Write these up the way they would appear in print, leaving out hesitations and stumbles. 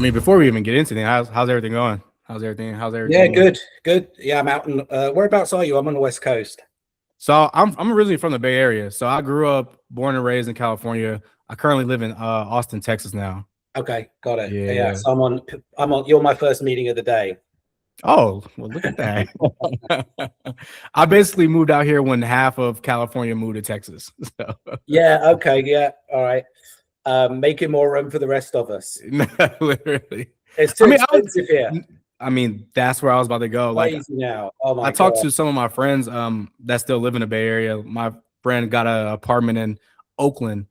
mean, before we even get into anything, how's everything going? How's everything? How's Yeah, everything? good. Yeah, I'm out in whereabouts are you? I'm on the West Coast. So I'm originally from the Bay Area. So I grew up, born and raised in California. I currently live in Austin, Texas now. Okay, got it. Yeah, Yeah. so I'm on you're my first meeting of the day. Oh, well, look at that. I basically moved out here when half of California moved to Texas. So. Yeah, okay, yeah, all right. Making more room for the rest of us. Literally. It's too expensive here. I mean, that's where I was about to go. Like, Crazy now. Oh my I talked God. to some of my friends that still live in the Bay Area. My friend got an apartment in Oakland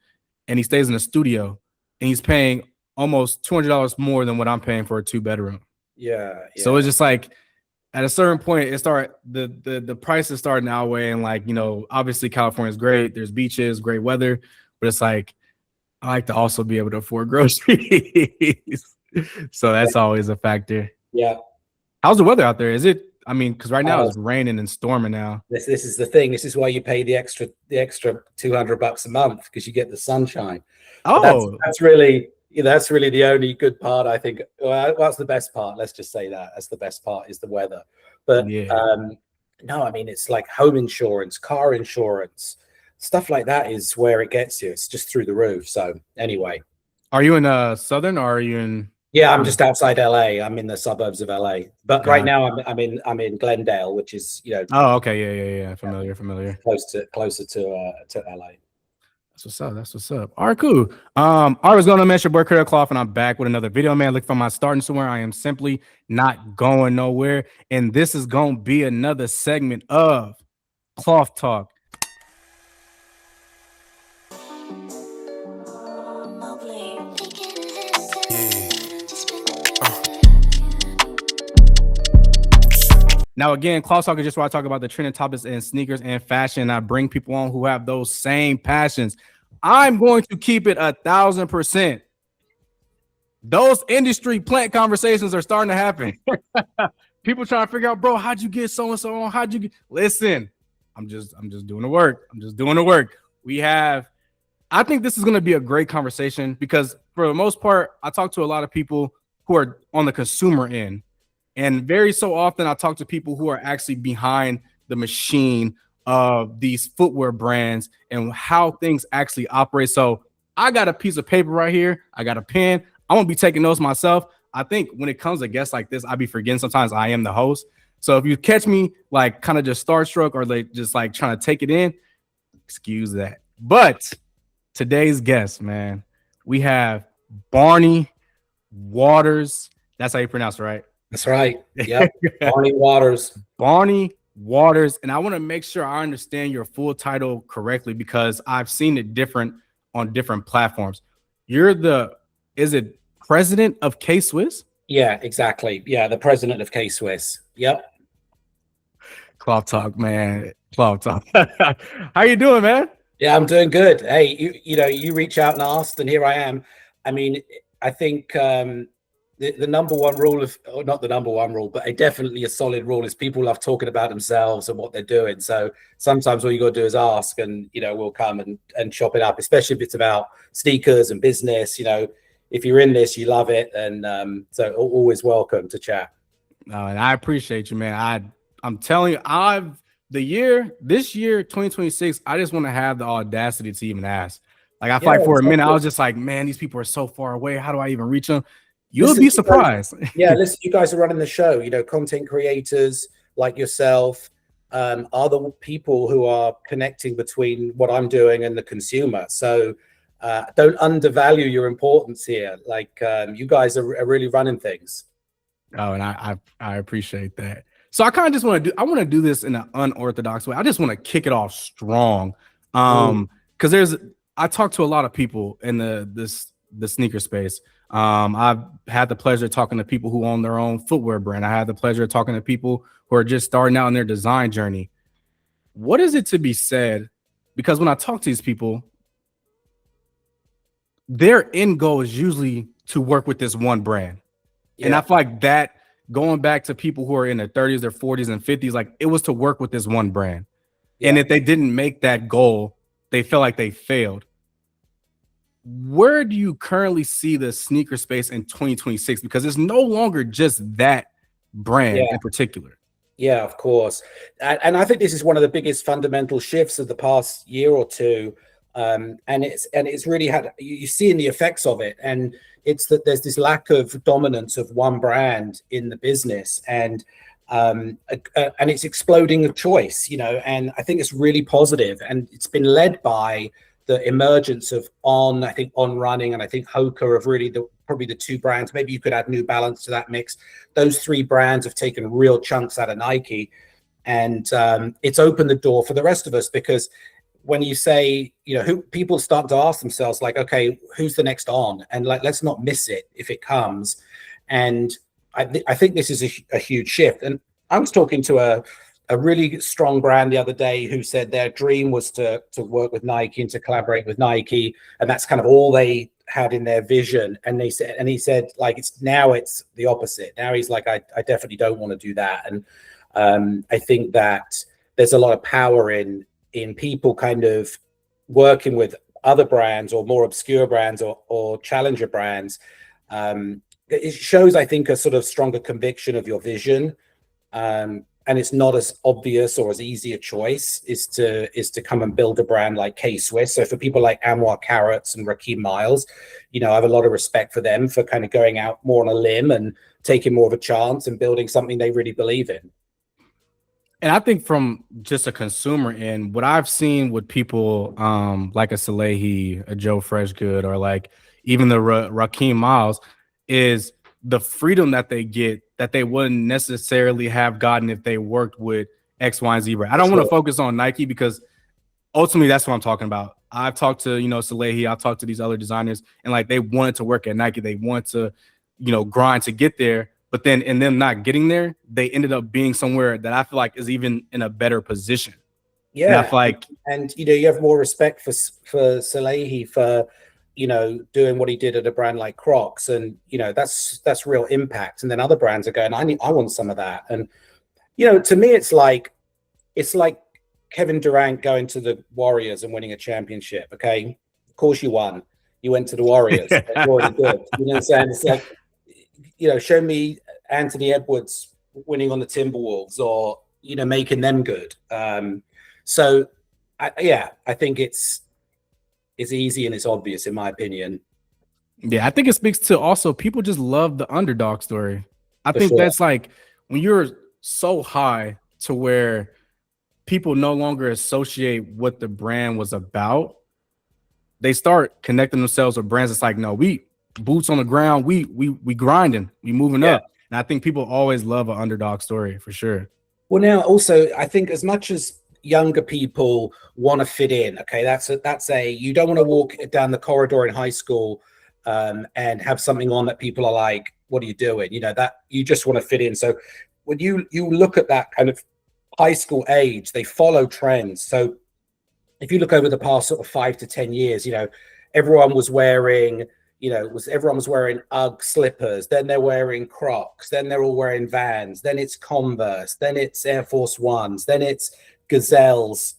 and he stays in a studio and he's paying almost $200 more than what I'm paying for a 2-bedroom. Yeah. So it's just like at a certain point, the prices starting outweighing, like, you know, obviously California's great. There's beaches, great weather, but it's like I like to also be able to afford groceries. So that's always a factor. Yeah. How's the weather out there? Is it, I mean, because right now it's raining and storming now. This is the thing. This is why you pay the extra $200 a month, because you get the sunshine. Oh, that's really the only good part, I think. Well, that's the best part. Let's just say that. That's the best part, is the weather. But yeah. no, I mean, it's like home insurance, car insurance, stuff like that is where it gets you. It's just through the roof. So anyway. Are you in Southern or are you in? Yeah, I'm just outside LA. I'm in the suburbs of LA. But right now I'm in Glendale, which is, you know. Oh, okay. Yeah. Familiar. Closer to LA. That's what's up. All right, cool. I was going to mention boy Critter Kloth, and I'm back with another video, man. Look for my starting somewhere. I am simply not going nowhere. And this is going to be another segment of Kloth Talk. Now, again, Kloth Talk is just where I talk about the trending topics in sneakers and fashion. I bring people on who have those same passions. I'm going to keep it 1,000%. Those industry plant conversations are starting to happen. People trying to figure out, bro, how'd you get so and so on? How'd you get? Listen, I'm just doing the work. I'm just doing the work. I think this is going to be a great conversation because for the most part, I talk to a lot of people who are on the consumer end. And very so often I talk to people who are actually behind the machine of these footwear brands and how things actually operate. So I got a piece of paper right here. I got a pen. I'm gonna be taking notes myself. I think when it comes to guests like this, I be forgetting sometimes I am the host. So if you catch me like kind of just starstruck or like just like trying to take it in, excuse that. But today's guest, man, we have Barney Waters. That's how you pronounce it, right? That's right. Yeah. Barney Waters. Barney Waters. And I want to make sure I understand your full title correctly because I've seen it different on different platforms. Is it president of K-Swiss? Yeah, exactly. Yeah, the president of K-Swiss. Yep. Kloth Talk, man. Kloth Talk. How you doing, man? Yeah, I'm doing good. Hey, you reach out and asked, and here I am. I mean, I think the number one rule not the number one rule, but definitely a solid rule is people love talking about themselves and what they're doing. So sometimes all you got to do is ask, and we'll come and chop it up, especially if it's about sneakers and business. If you're in this, you love it, and so always welcome to chat. No, and I appreciate you, man. I'm telling you, this year 2026, I just want to have the audacity to even ask. Like I fight for a minute, I was just like, man, these people are so far away. How do I even reach them? You'll be surprised. Listen, you guys are running the show. Content creators like yourself are the people who are connecting between what I'm doing and the consumer. So don't undervalue your importance here. Like you guys are really running things. Oh, and I appreciate that. So I kind of just want to do this in an unorthodox way. I just want to kick it off strong. Because I talk to a lot of people in the sneaker space. I've had the pleasure of talking to people who own their own footwear brand. I had the pleasure of talking to people who are just starting out in their design journey. What is it to be said? Because when I talk to these people, their end goal is usually to work with this one brand. Yeah. And I feel like that going back to people who are in their 30s, their 40s and 50s, like it was to work with this one brand. Yeah. And if they didn't make that goal, they felt like they failed. where do you currently see the sneaker space in 2026? Because it's no longer just that brand in particular. Yeah, of course. And I think this is one of the biggest fundamental shifts of the past year or two. And it's really had, you see in the effects of it. And it's that there's this lack of dominance of one brand in the business. And it's exploding of choice, you know, and I think it's really positive. And it's been led by the emergence of On Running, and I think Hoka are really probably the two brands. Maybe you could add New Balance to that mix. Those three brands have taken real chunks out of Nike, and it's opened the door for the rest of us, because when you say, you know, who people start to ask themselves, like, okay, who's the next On? And like, let's not miss it if it comes. And I think this is a huge shift. And I was talking to a really strong brand the other day who said their dream was to work with Nike and to collaborate with Nike, and that's kind of all they had in their vision. And he said like, it's the opposite. Now he's like, I definitely don't want to do that. And I think that there's a lot of power in people kind of working with other brands or more obscure brands or challenger brands. It shows, I think, a sort of stronger conviction of your vision. And it's not as obvious or as easy a choice is to come and build a brand like K-Swiss. So for people like Anwar Carrots and Rakeem Miles, you know, I have a lot of respect for them for kind of going out more on a limb and taking more of a chance and building something they really believe in. And I think from just a consumer end, what I've seen with people like a Salehi, a Joe Freshgood, or like even the Rakeem Miles, is the freedom that they get that they wouldn't necessarily have gotten if they worked with X, Y, and Z brand. I don't want to focus on Nike because ultimately that's what I'm talking about. I've talked to, you know, Salehi, I've talked to these other designers, and like they wanted to work at Nike. They want to, you know, grind to get there. But then in them not getting there, they ended up being somewhere that I feel like is even in a better position. Yeah. And I feel like, and you know, you have more respect for Salehi for, you know, doing what he did at a brand like Crocs, and you know, that's real impact. And then other brands are going, I want some of that. And you know, to me, it's like Kevin Durant going to the Warriors and winning a championship. Okay, of course you won. You went to the Warriors. That's already good. You know what I'm saying? It's like, you know, show me Anthony Edwards winning on the Timberwolves, or you know, making them good. So I think it's easy and it's obvious, in my opinion. Yeah, I think it speaks to also people just love the underdog story. I think that's like when you're so high to where people no longer associate what the brand was about, they start connecting themselves with brands. It's like, no, we boots on the ground, we grinding, we moving up. And I think people always love an underdog story for sure. Well, now also I think as much as younger people want to fit in, okay, that's you don't want to walk down the corridor in high school and have something on that people are like, what are you doing? You know, that you just want to fit in. So when you look at that kind of high school age, they follow trends. So if you look over the past sort of 5 to 10 years, you know, everyone was wearing UGG slippers, then they're wearing Crocs, then they're all wearing Vans, then it's Converse, then it's Air Force Ones, then it's Gazelles,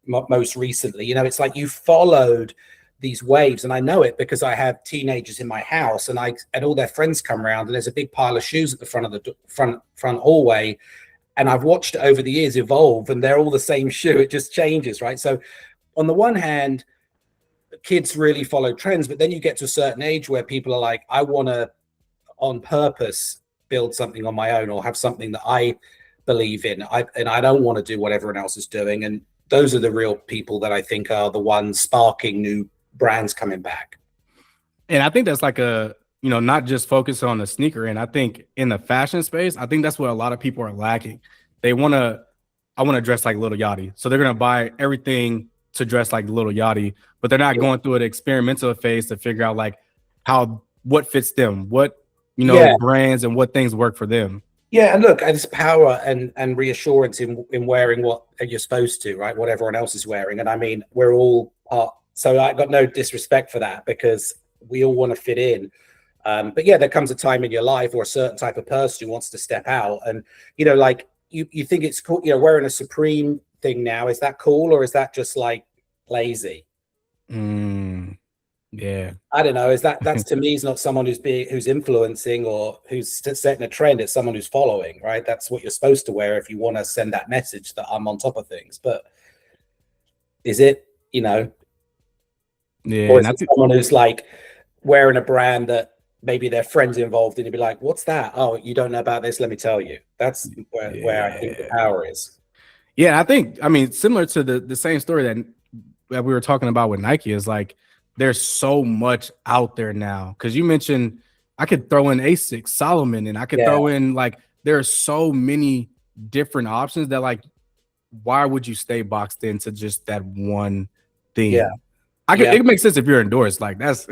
most recently. You know, it's like you followed these waves, and I know it because I have teenagers in my house, and all their friends come around, and there's a big pile of shoes at the front of the front hallway, and I've watched it over the years evolve, and they're all the same shoe. It just changes, right? So on the one hand, kids really follow trends, but then you get to a certain age where people are like, I want to on purpose build something on my own, or have something that I believe in. I don't want to do what everyone else is doing. And those are the real people that I think are the ones sparking new brands coming back. And I think that's like not just focus on the sneaker. And I think in the fashion space, I think that's what a lot of people are lacking. I want to dress like Lil Yachty. So they're going to buy everything to dress like Lil Yachty, but they're not going through an experimental phase to figure out like what fits them, what, brands and what things work for them. Yeah, and look, there's power and reassurance in wearing what you're supposed to, right? What everyone else is wearing. And I mean, we're all part. So I got no disrespect for that, because we all want to fit in. But yeah, there comes a time in your life, or a certain type of person who wants to step out. And, like you think it's cool, wearing a Supreme thing now. Is that cool, or is that just like lazy? Yeah. I don't know. That's to me is not someone who's influencing or who's setting a trend. It's someone who's following, right? That's what you're supposed to wear if you want to send that message that I'm on top of things. But is it, Yeah. or And is I it think, someone who's like wearing a brand that maybe their friends involved in? You'd be like, what's that? Oh, you don't know about this? Let me tell you. That's where I think the yeah. power is. Yeah. I mean, similar to the same story that we were talking about with Nike is like, there's so much out there now. Cause you mentioned I could throw in Asics, Solomon, and I could Yeah. throw in like, there are so many different options that like, why would you stay boxed into just that one thing? Yeah. It makes sense if you're indoors, like that's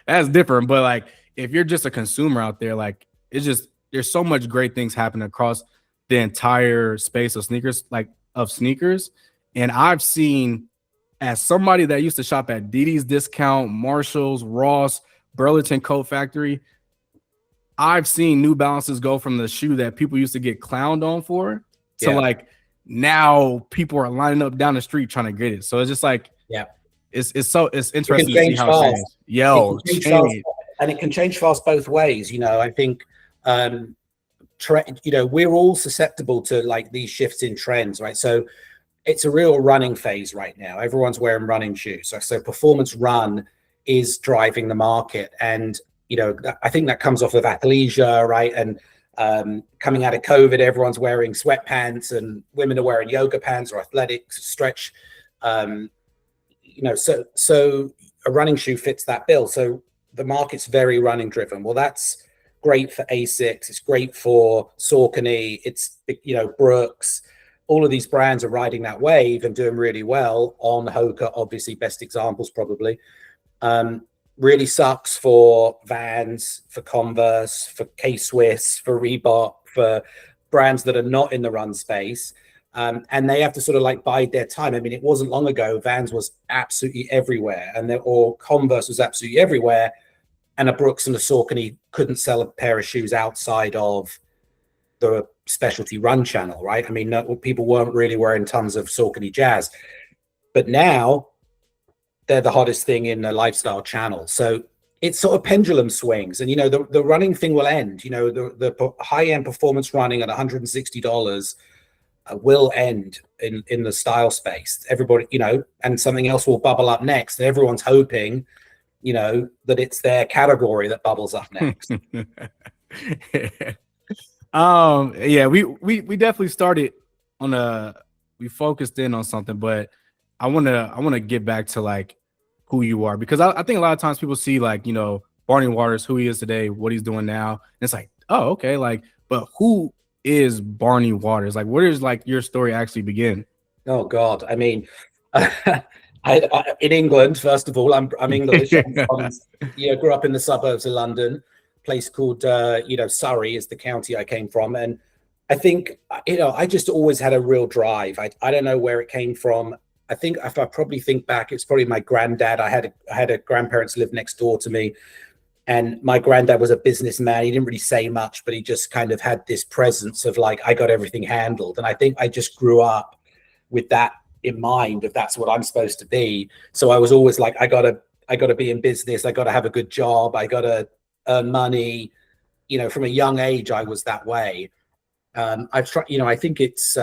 that's different. But like if you're just a consumer out there, like it's just there's so much great things happening across the entire space of sneakers. And I've seen, as somebody that used to shop at Didi's Discount, Marshalls, Ross, Burlington Coat Factory, I've seen New Balances go from the shoe that people used to get clowned on for to like now people are lining up down the street trying to get it. So it's just like, it's interesting to see how it changes. And it can change fast both ways. I think we're all susceptible to like these shifts in trends, right? So it's a real running phase right now. Everyone's wearing running shoes. So performance run is driving the market. And, I think that comes off of athleisure, right? And coming out of COVID, everyone's wearing sweatpants and women are wearing yoga pants or athletic stretch. So a running shoe fits that bill. So the market's very running driven. Well, that's great for Asics. It's great for Saucony. It's, Brooks. All of these brands are riding that wave and doing really well. On Hoka, obviously, best examples probably. Really sucks for Vans, for Converse, for K-Swiss, for Reebok, for brands that are not in the run space. And they have to sort of like bide their time. I mean, it wasn't long ago, Vans was absolutely everywhere, or Converse was absolutely everywhere. And a Brooks and a Saucony couldn't sell a pair of shoes outside of the specialty run channel, right? I mean, people weren't really wearing tons of Saucony Jazz. But now they're the hottest thing in the lifestyle channel. So it's sort of pendulum swings. And, the running thing will end. The high-end performance running at $160 will end in the style space. Everybody, and something else will bubble up next. And everyone's hoping, that it's their category that bubbles up next. We definitely started we focused in on something, but I want to get back to like who you are, because I think a lot of times people see like, Barney Waters, who he is today, what he's doing now. And it's like, oh, okay. Like, but who is Barney Waters? Like, where does like your story actually begin? Oh God. I mean, I in England, first of all, I'm English. Grew up in the suburbs of London, place called, Surrey is the county I came from. And I think, I just always had a real drive. I don't know where it came from. I think if I probably think back, it's probably my granddad. I had a grandparents live next door to me, and my granddad was a businessman. He didn't really say much, but he just kind of had this presence of like, I got everything handled. And I think I just grew up with that in mind, if that's what I'm supposed to be. So I was always like, I gotta be in business. I gotta have a good job. I gotta earn money. From a young age, I was that way. I've tried, I think it's,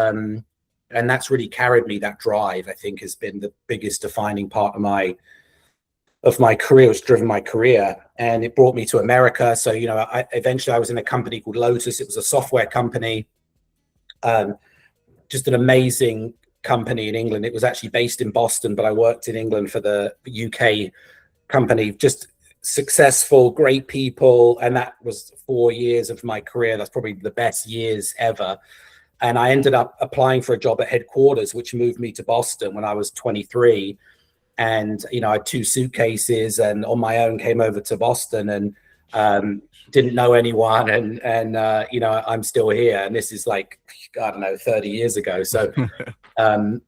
and that's really carried me. That drive, I think, has been the biggest defining part of my career. It's driven my career, and it brought me to America. So, eventually I was in a company called Lotus. It was a software company, just an amazing company in England. It was actually based in Boston, but I worked in England for the UK company. Just successful, great people. And that was 4 years of my career. That's probably the best years ever. And I ended up applying for a job at headquarters, which moved me to Boston when I was 23. And, I had 2 suitcases and on my own came over to Boston and didn't know anyone. And I'm still here. And this is like, I don't know, 30 years ago. So, I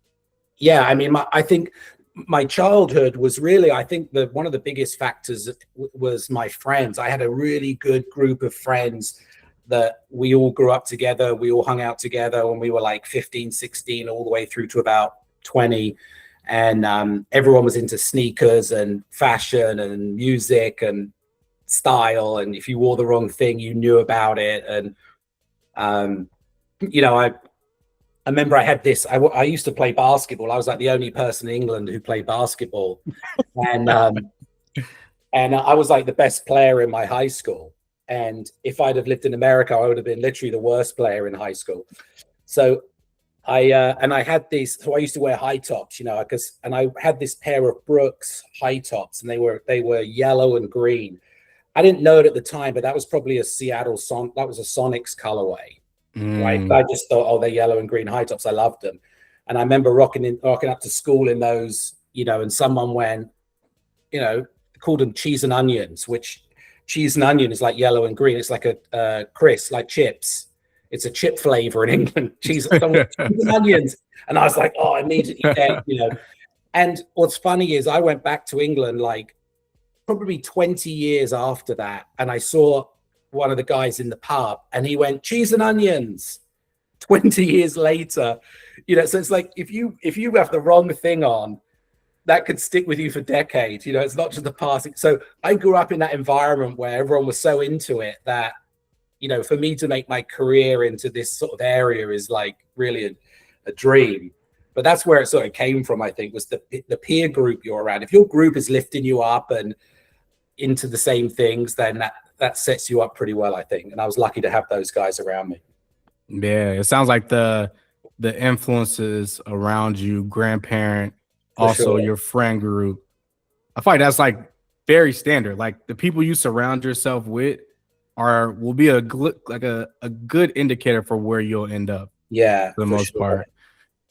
think my childhood was really, I think one of the biggest factors was my friends. I had a really good group of friends that we all grew up together. We all hung out together when we were like 15, 16, all the way through to about 20. and everyone was into sneakers and fashion and music and style, and if you wore the wrong thing, you knew about it. And you know, I remember I had this. I used to play basketball. I was like the only person in England who played basketball, and I was like the best player in my high school. And if I'd have lived in America, I would have been literally the worst player in high school. So I had these. So I used to wear high tops, you know, and I had this pair of Brooks high tops, and they were yellow and green. I didn't know it at the time, but that was probably a that was a Sonics colorway, right? I just thought, oh, they're yellow and green high tops. I loved them. And I remember rocking up to school in those, you know, and someone went, you know, called them cheese and onions, which cheese and onion is like yellow and green. It's like a crisp, like chips. It's a chip flavor in England, cheese and onions. And I was like, oh, immediately dead, you know. And what's funny is I went back to England like probably 20 years after that, and I saw one of the guys in the pub, and he went cheese and onions 20 years later, you know. So it's like if you have the wrong thing on, that could stick with you for decades, you know. It's not just the passing. So I grew up in that environment where everyone was so into it that, you know, for me to make my career into this sort of area is like really a dream. But that's where it sort of came from, I think, was the peer group you're around. If your group is lifting you up and into the same things, then that sets you up pretty well, I think. And I was lucky to have those guys around me. Yeah, it sounds like the influences around you, grandparent, also your friend group. I feel like that's like very standard. Like the people you surround yourself with will be a good indicator for where you'll end up. Yeah, for the most part.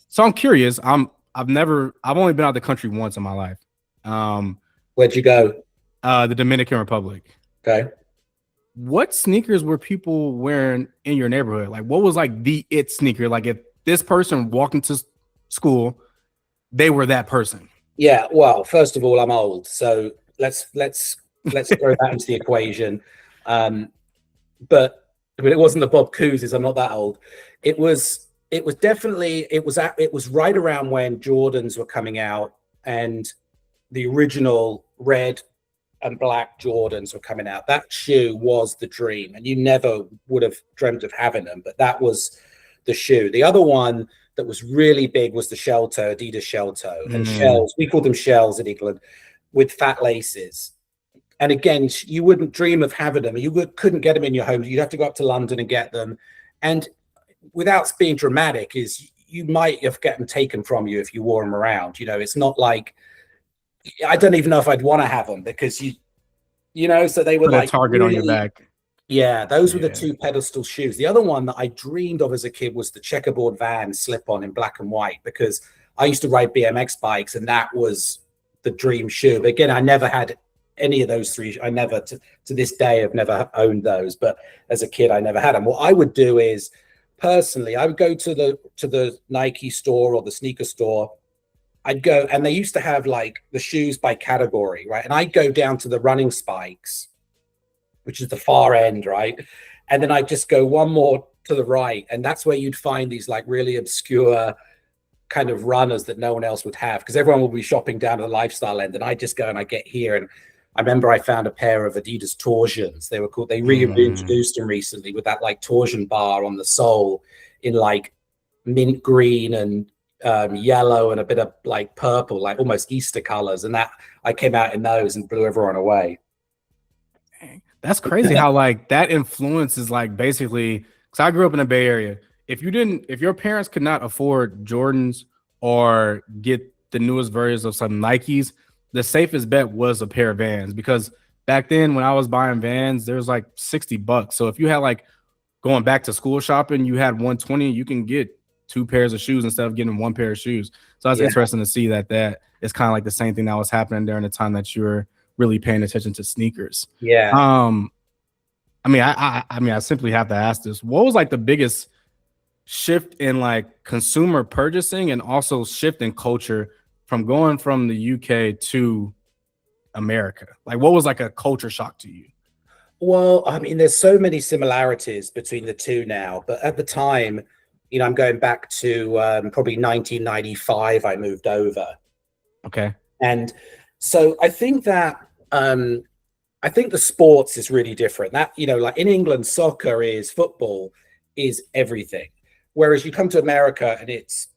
So I'm curious. I've only been out of the country once in my life. Where'd you go? The Dominican Republic. Okay. What sneakers were people wearing in your neighborhood? Like, what was like the it sneaker? Like, if this person walked into school, they were that person. Yeah. Well, first of all, I'm old, so let's throw that into the equation. But it wasn't the Bob Couses. I'm not that old. It was right around when Jordans were coming out, and the original red and black Jordans were coming out. That shoe was the dream, and you never would have dreamt of having them, but that was the shoe. The other one that was really big was the shell toe, Adidas shell toe. And shells, we call them shells in England, with fat laces. And again, you wouldn't dream of having them. You couldn't get them in your home. You'd have to go up to London and get them. And without being dramatic, is you might have get them taken from you if you wore them around. You know, it's not like, I don't even know if I'd want to have them, because you know, so they were put like a target really, on your back. Yeah, those were the two pedestal shoes. The other one that I dreamed of as a kid was the checkerboard Van slip-on in black and white, because I used to ride BMX bikes, and that was the dream shoe. But again, I never had any of those three. I never, to this day, I've never owned those. But as a kid, I never had them. What I would do is, personally, I would go to the Nike store or the sneaker store. I'd go, and they used to have like the shoes by category, right? And I'd go down to the running spikes, which is the far end, right? And then I'd just go one more to the right, and that's where you'd find these like really obscure kind of runners that no one else would have, because everyone will be shopping down to the lifestyle end, and I just go and I get here. And I remember I found a pair of Adidas torsions. They were called, they reintroduced them recently with that like torsion bar on the sole in like mint green and yellow and a bit of like purple, like almost Easter colors. And that I came out in those and blew everyone away. That's crazy how like that influence is like basically, because I grew up in the Bay Area. If your parents could not afford Jordans or get the newest versions of some Nikes, the safest bet was a pair of Vans, because back then when I was buying Vans, there was like $60. So if you had like going back to school shopping, you had 120, you can get two pairs of shoes instead of getting one pair of shoes. So that's interesting to see that is kind of like the same thing that was happening during the time that you were really paying attention to sneakers. Yeah. I simply have to ask this. What was like the biggest shift in like consumer purchasing and also shift in culture from going from the UK to America? Like, what was like a culture shock to you? Well, I mean, there's so many similarities between the two now, but at the time, you know, I'm going back to probably 1995, I moved over. Okay. And so I think that I think the sports is really different. That, like in England, football is everything. Whereas you come to America and it's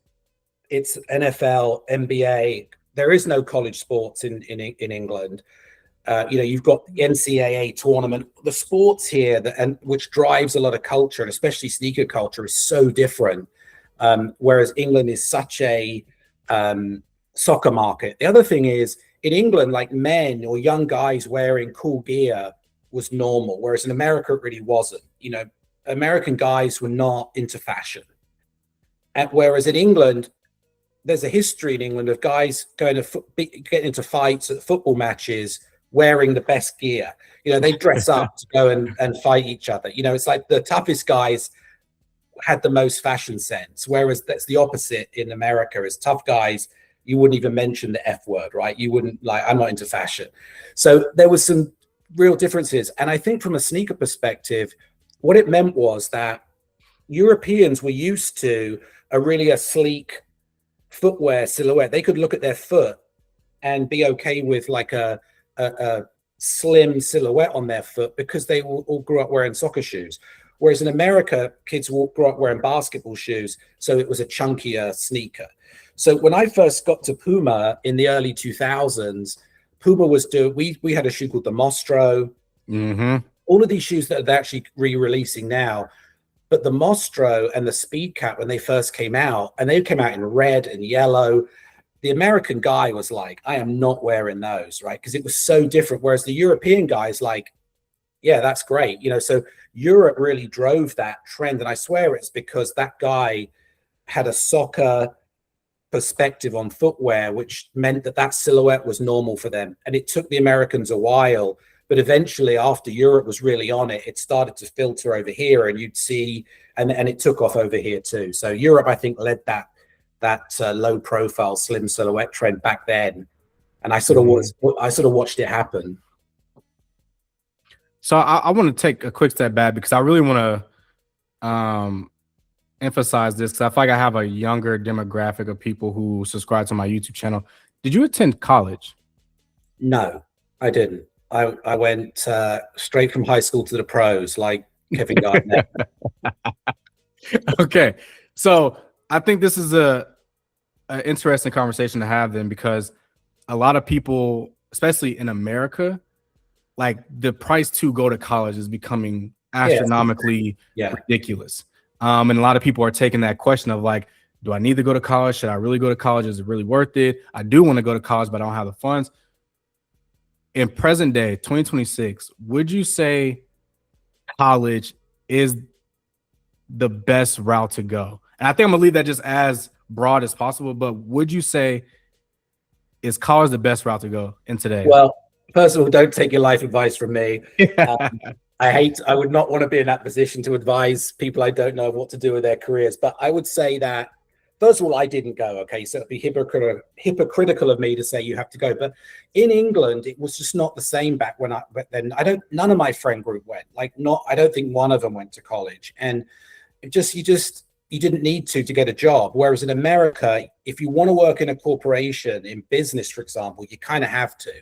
NFL, NBA. There is no college sports in England. You've got the NCAA tournament. The sports here which drives a lot of culture, and especially sneaker culture, is so different. Whereas England is such a soccer market. The other thing is, in England, like men or young guys wearing cool gear was normal, whereas in America it really wasn't. American guys were not into fashion, and whereas in England, there's a history in England of guys going to get into fights at football matches wearing the best gear. They dress up to go and fight each other. It's like the toughest guys had the most fashion sense, whereas that's the opposite in America. Is tough guys, you wouldn't even mention the F word, right? You wouldn't, like, I'm not into fashion. So there was some real differences. And I think from a sneaker perspective, what it meant was that Europeans were used to a sleek footwear silhouette. They could look at their foot and be okay with like a slim silhouette on their foot because they all grew up wearing soccer shoes. Whereas in America, kids grew up wearing basketball shoes, so it was a chunkier sneaker. So when I first got to Puma in the early 2000s, Puma was we had a shoe called the Mostro. Mm-hmm. All of these shoes that they're actually re-releasing now. But the Mostro and the Speed Cat, when they first came out, and they came out in red and yellow, the American guy was like, I am not wearing those, right? Because it was so different. Whereas the European guy is like, yeah, that's great. So Europe really drove that trend. And I swear it's because that guy had a soccer perspective on footwear, which meant that silhouette was normal for them. And it took the Americans a while, but eventually after Europe was really on it, it started to filter over here, and you'd see, and it took off over here too. So Europe, I think, led that low profile slim silhouette trend back then. And I sort of watched it happen. So I want to take a quick step back because I really want to emphasize this, because I feel like I have a younger demographic of people who subscribe to my YouTube channel. Did you attend college? No, I didn't. I went straight from high school to the pros, like Kevin Garnett. Okay, so I think this is an interesting conversation to have then, because a lot of people, especially in America, like the price to go to college is becoming astronomically ridiculous. And a lot of people are taking that question of like, do I need to go to college? Should I really go to college? Is it really worth it? I do want to go to college, but I don't have the funds. In present day, 2026, would you say college is the best route to go? And I think I'm gonna leave that just as broad as possible, but would you say is college the best route to go in today? Well, first of all, don't take your life advice from me. I would not want to be in that position to advise people I don't know what to do with their careers. But I would say that, first of all, I didn't go. Okay, so it'd be hypocritical of me to say you have to go. But in England, it was just not the same back when none of my friend group went. I don't think one of them went to college. And you didn't need to get a job. Whereas in America, if you want to work in a corporation, in business, for example, you kind of have to.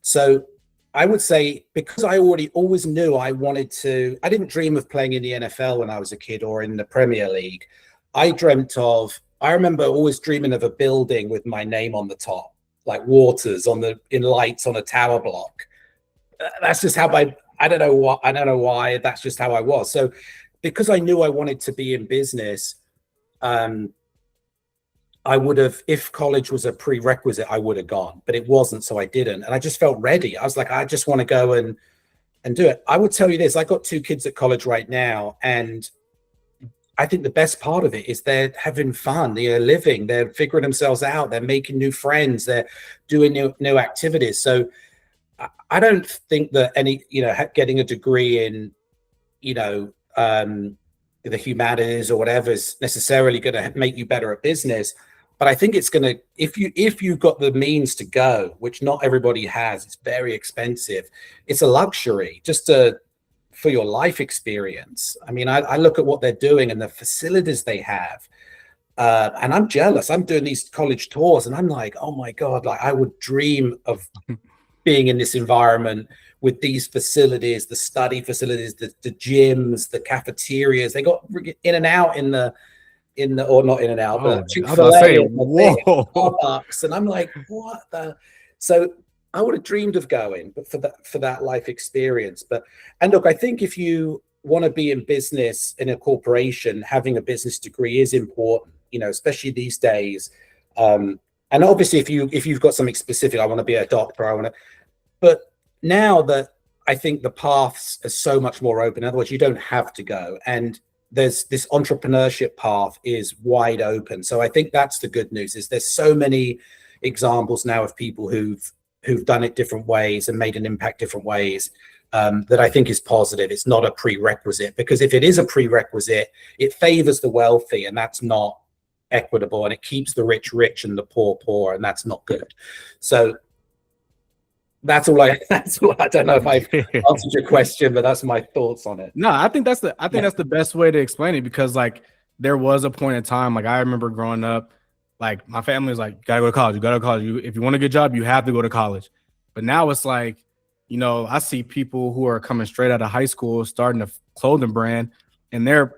So I would say, because I always knew I didn't dream of playing in the NFL when I was a kid or in the Premier League. I remember always dreaming of a building with my name on the top, like Waters in lights on a tower block. That's just how I don't know why, that's just how I was. So because I knew I wanted to be in business, I would have, if college was a prerequisite, I would have gone, but it wasn't, so I didn't. And I just felt ready. I was like, I just want to go and do it. I would tell you this, I got 2 kids at college right now, and I think the best part of it is they're having fun, they're living, they're figuring themselves out, they're making new friends, they're doing new activities. So I don't think that getting a degree in, the humanities or whatever is necessarily going to make you better at business. But I think it's going to, if you've got the means to go, which not everybody has, it's very expensive. It's a luxury just for your life experience. I mean, I look at what they're doing and the facilities they have. And I'm jealous. I'm doing these college tours and I'm like, oh my God, like I would dream of being in this environment with these facilities, the study facilities, the gyms, the cafeterias. They got in and out in the or not in and out, but Chick-fil-A and Starbucks. And I'm like, what the? So I would have dreamed of going, but for that life experience. And look, I think if you want to be in business in a corporation, having a business degree is important, especially these days. And obviously if you've got something specific, I want to be a doctor, but now that I think the paths are so much more open, in other words, you don't have to go. And there's this entrepreneurship path is wide open. So I think that's the good news, is there's so many examples now of people who've done it different ways and made an impact different ways. That I think is positive. It's not a prerequisite, because if it is a prerequisite, it favors the wealthy, and that's not equitable, and it keeps the rich rich and the poor poor, and that's not good. So that's all. I don't know if I've answered your question, but that's my thoughts on it. No, I think that's the best way to explain it, because like there was a point in time, like I remember growing up, like my family was like, you gotta go to college, you gotta go to college. If you want a good job, you have to go to college. But now it's like, I see people who are coming straight out of high school, starting a clothing brand, and they're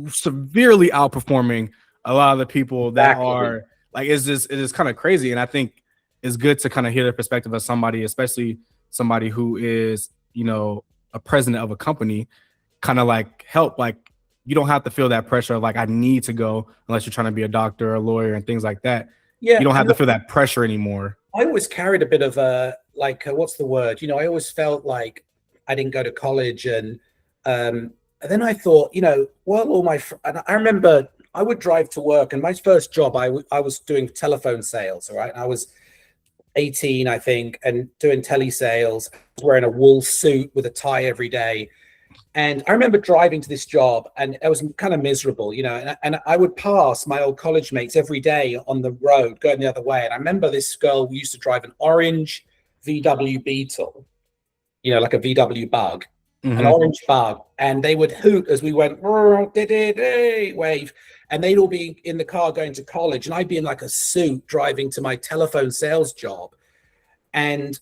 severely outperforming a lot of the people that are like, it is kind of crazy. And I think it's good to kind of hear the perspective of somebody, especially somebody who is, a president of a company, kind of like help, like you don't have to feel that pressure of like, I need to go, unless you're trying to be a doctor or a lawyer and things like that. Yeah. You don't have to feel that pressure anymore. I always carried a bit of what's the word? I always felt like I didn't go to college, and then I thought, and I remember I would drive to work, and my first job, I was doing telephone sales, all right? And I was 18, I think, and doing telesales, wearing a wool suit with a tie every day. And I remember driving to this job, and I was kind of miserable, and I would pass my old college mates every day on the road going the other way. And I remember this girl who used to drive an orange VW Beetle, like a VW Bug, an orange Bug. And they would hoot as we went, wave. And they'd all be in the car going to college. And I'd be in like a suit driving to my telephone sales job. And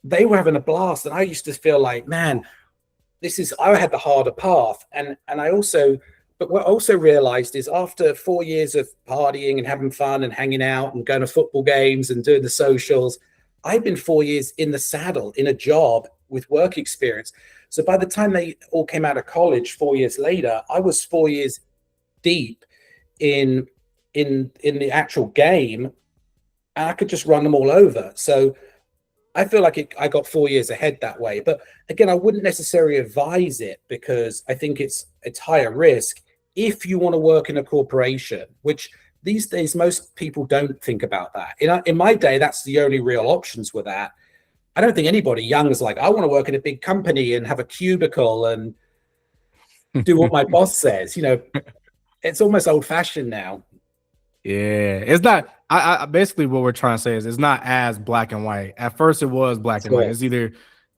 they were having a blast. And I used to feel like, man, I had the harder path. And what I also realized is, after 4 years of partying and having fun and hanging out and going to football games and doing the socials, I've been 4 years in the saddle in a job with work experience. So by the time they all came out of college 4 years later, I was 4 years deep in the actual game, and I could just run them all over. So I feel like I got 4 years ahead that way. But again, I wouldn't necessarily advise it, because I think it's higher risk if you want to work in a corporation, which these days most people don't think about that. In my day, that's the only real options were that. I don't think anybody young is like, I want to work in a big company and have a cubicle and do what my boss says. It's almost old fashioned now. Yeah, it's not. I basically what we're trying to say is it's not as black and white. At first, it was black and white. It's either,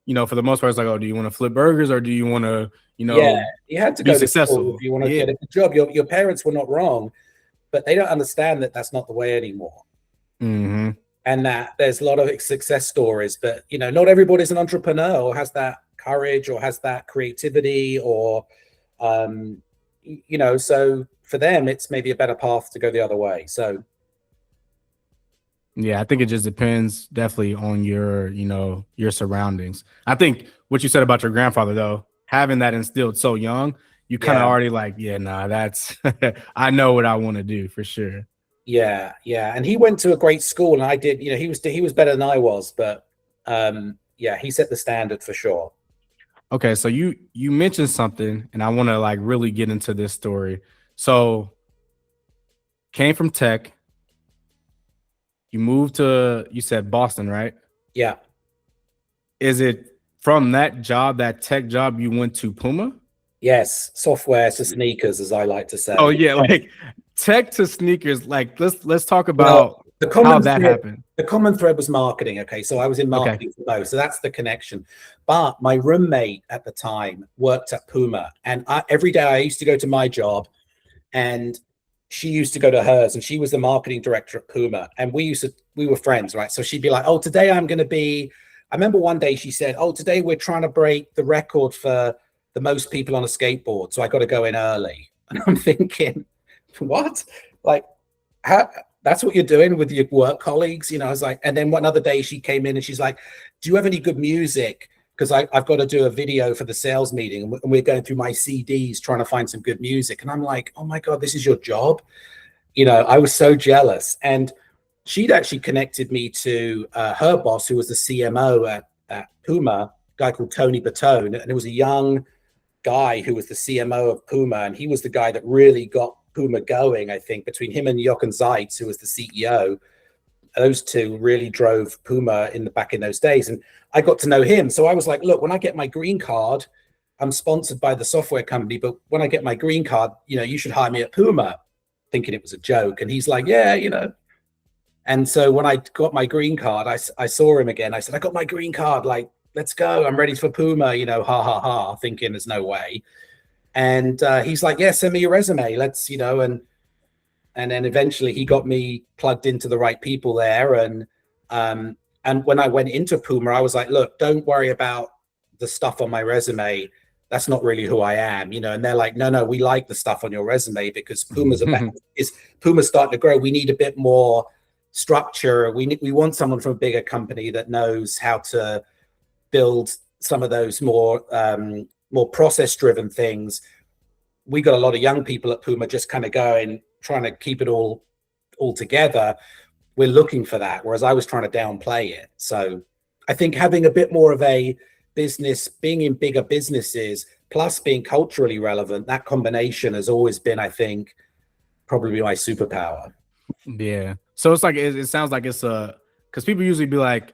for the most part, it's like, oh, do you want to flip burgers, or do you want to, yeah, you had to be go successful to school if you want to get a good job. Your parents were not wrong, but they don't understand that that's not the way anymore. Mm-hmm. And that there's a lot of success stories, but not everybody's an entrepreneur or has that courage or has that creativity or, so for them, it's maybe a better path to go the other way. So. Yeah, I think it just depends definitely on your surroundings. I think what you said about your grandfather, though, having that instilled so young, you kind of already like, yeah, nah, that's, I know what I want to do for sure. Yeah. And he went to a great school, and I did, he was better than I was, but he set the standard for sure. Okay, so you mentioned something, and I want to like really get into this story. So came from tech. You moved to, you said Boston, right? Yeah. Is it from that job, that tech job, you went to Puma? Yes, software to sneakers, as I like to say. Oh yeah, like tech to sneakers. Like let's talk about how that happened. The common thread was marketing. Okay, so I was in marketing for both, so that's the connection. But my roommate at the time worked at Puma, and every day I used to go to my job, and she used to go to hers, and she was the marketing director at Puma, and we were friends, right? So she'd be like, oh, today I'm going to be, I remember one day she said, oh, today we're trying to break the record for the most people on a skateboard, so I got to go in early. And I'm thinking, what? Like, how, that's what you're doing with your work colleagues? You know, I was like, and then one other day she came in and she's like, do you have any good music? Because I've got to do a video for the sales meeting, and we're going through my CDs trying to find some good music. And I'm like, oh my God, this is your job? You know, I was so jealous. And she'd actually connected me to her boss, who was the CMO at Puma, a guy called Tony Bertone. And it was a young guy who was the CMO of Puma. And he was the guy that really got Puma going, I think, between him and Jochen Zeitz, who was the CEO. Those two really drove Puma back in those days. And I got to know him. So I was like, look, when I get my green card, I'm sponsored by the software company, but when I get my green card, you know, you should hire me at Puma, thinking it was a joke. And he's like, yeah, you know. And so when I got my green card, I saw him again. I said, I got my green card. Like, let's go. I'm ready for Puma, you know, ha, ha, ha, thinking there's no way. And he's like, yeah, send me your resume. Let's, you know, and then eventually he got me plugged into the right people there. And when I went into Puma, I was like, look, don't worry about the stuff on my resume. That's not really who I am, you know. And they're like, no, we like the stuff on your resume because Puma's Puma's starting to grow. We need a bit more structure. We want someone from a bigger company that knows how to build some of those more process-driven things. We got a lot of young people at Puma just kind of trying to keep it all together. We're looking for that, whereas I was trying to downplay it. So I think having a bit more of a business, being in bigger businesses, plus being culturally relevant, that combination has always been, I think, probably my superpower. Yeah. So it's like, it sounds like it's because people usually be like,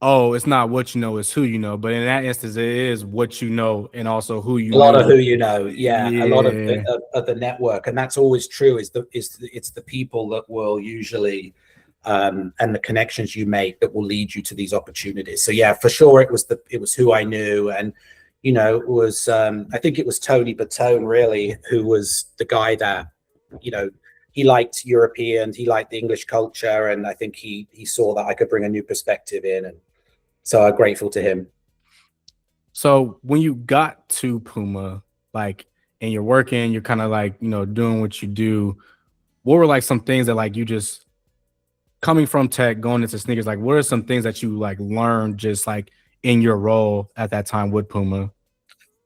oh, it's not what you know, it's who you know. But in that instance, it is what you know and also who you know. A lot of who you know. Yeah. A lot of the network. And that's always true, it's the people that will usually, and the connections you make that will lead you to these opportunities. So yeah, for sure, it was who I knew. And, you know, it was, I think it was Tony Bertone really, who was the guy that, you know, he liked European, he liked the English culture. And I think he saw that I could bring a new perspective in. And so I'm grateful to him. So when you got to Puma, like, and you're working, you're kind of like, you know, doing what you do, what were like some things that like you just coming from tech, going into sneakers, like what are some things that you like learned just like in your role at that time with Puma?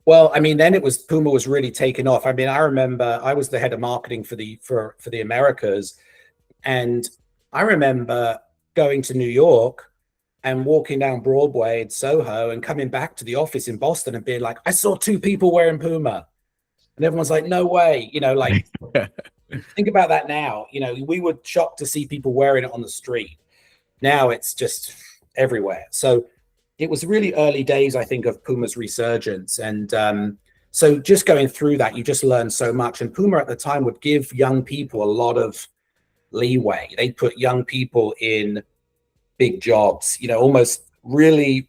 Well, I mean, then Puma was really taking off. I mean, I remember I was the head of marketing for the Americas. And I remember going to New York and walking down Broadway in Soho and coming back to the office in Boston and being like, I saw 2 people wearing Puma. And everyone's like, no way, you know, like, think about that now. You know, we were shocked to see people wearing it on the street. Now it's just everywhere. So it was really early days, I think, of Puma's resurgence. And so just going through that, you just learn so much. And Puma at the time would give young people a lot of leeway. They put young people in big jobs, you know, almost really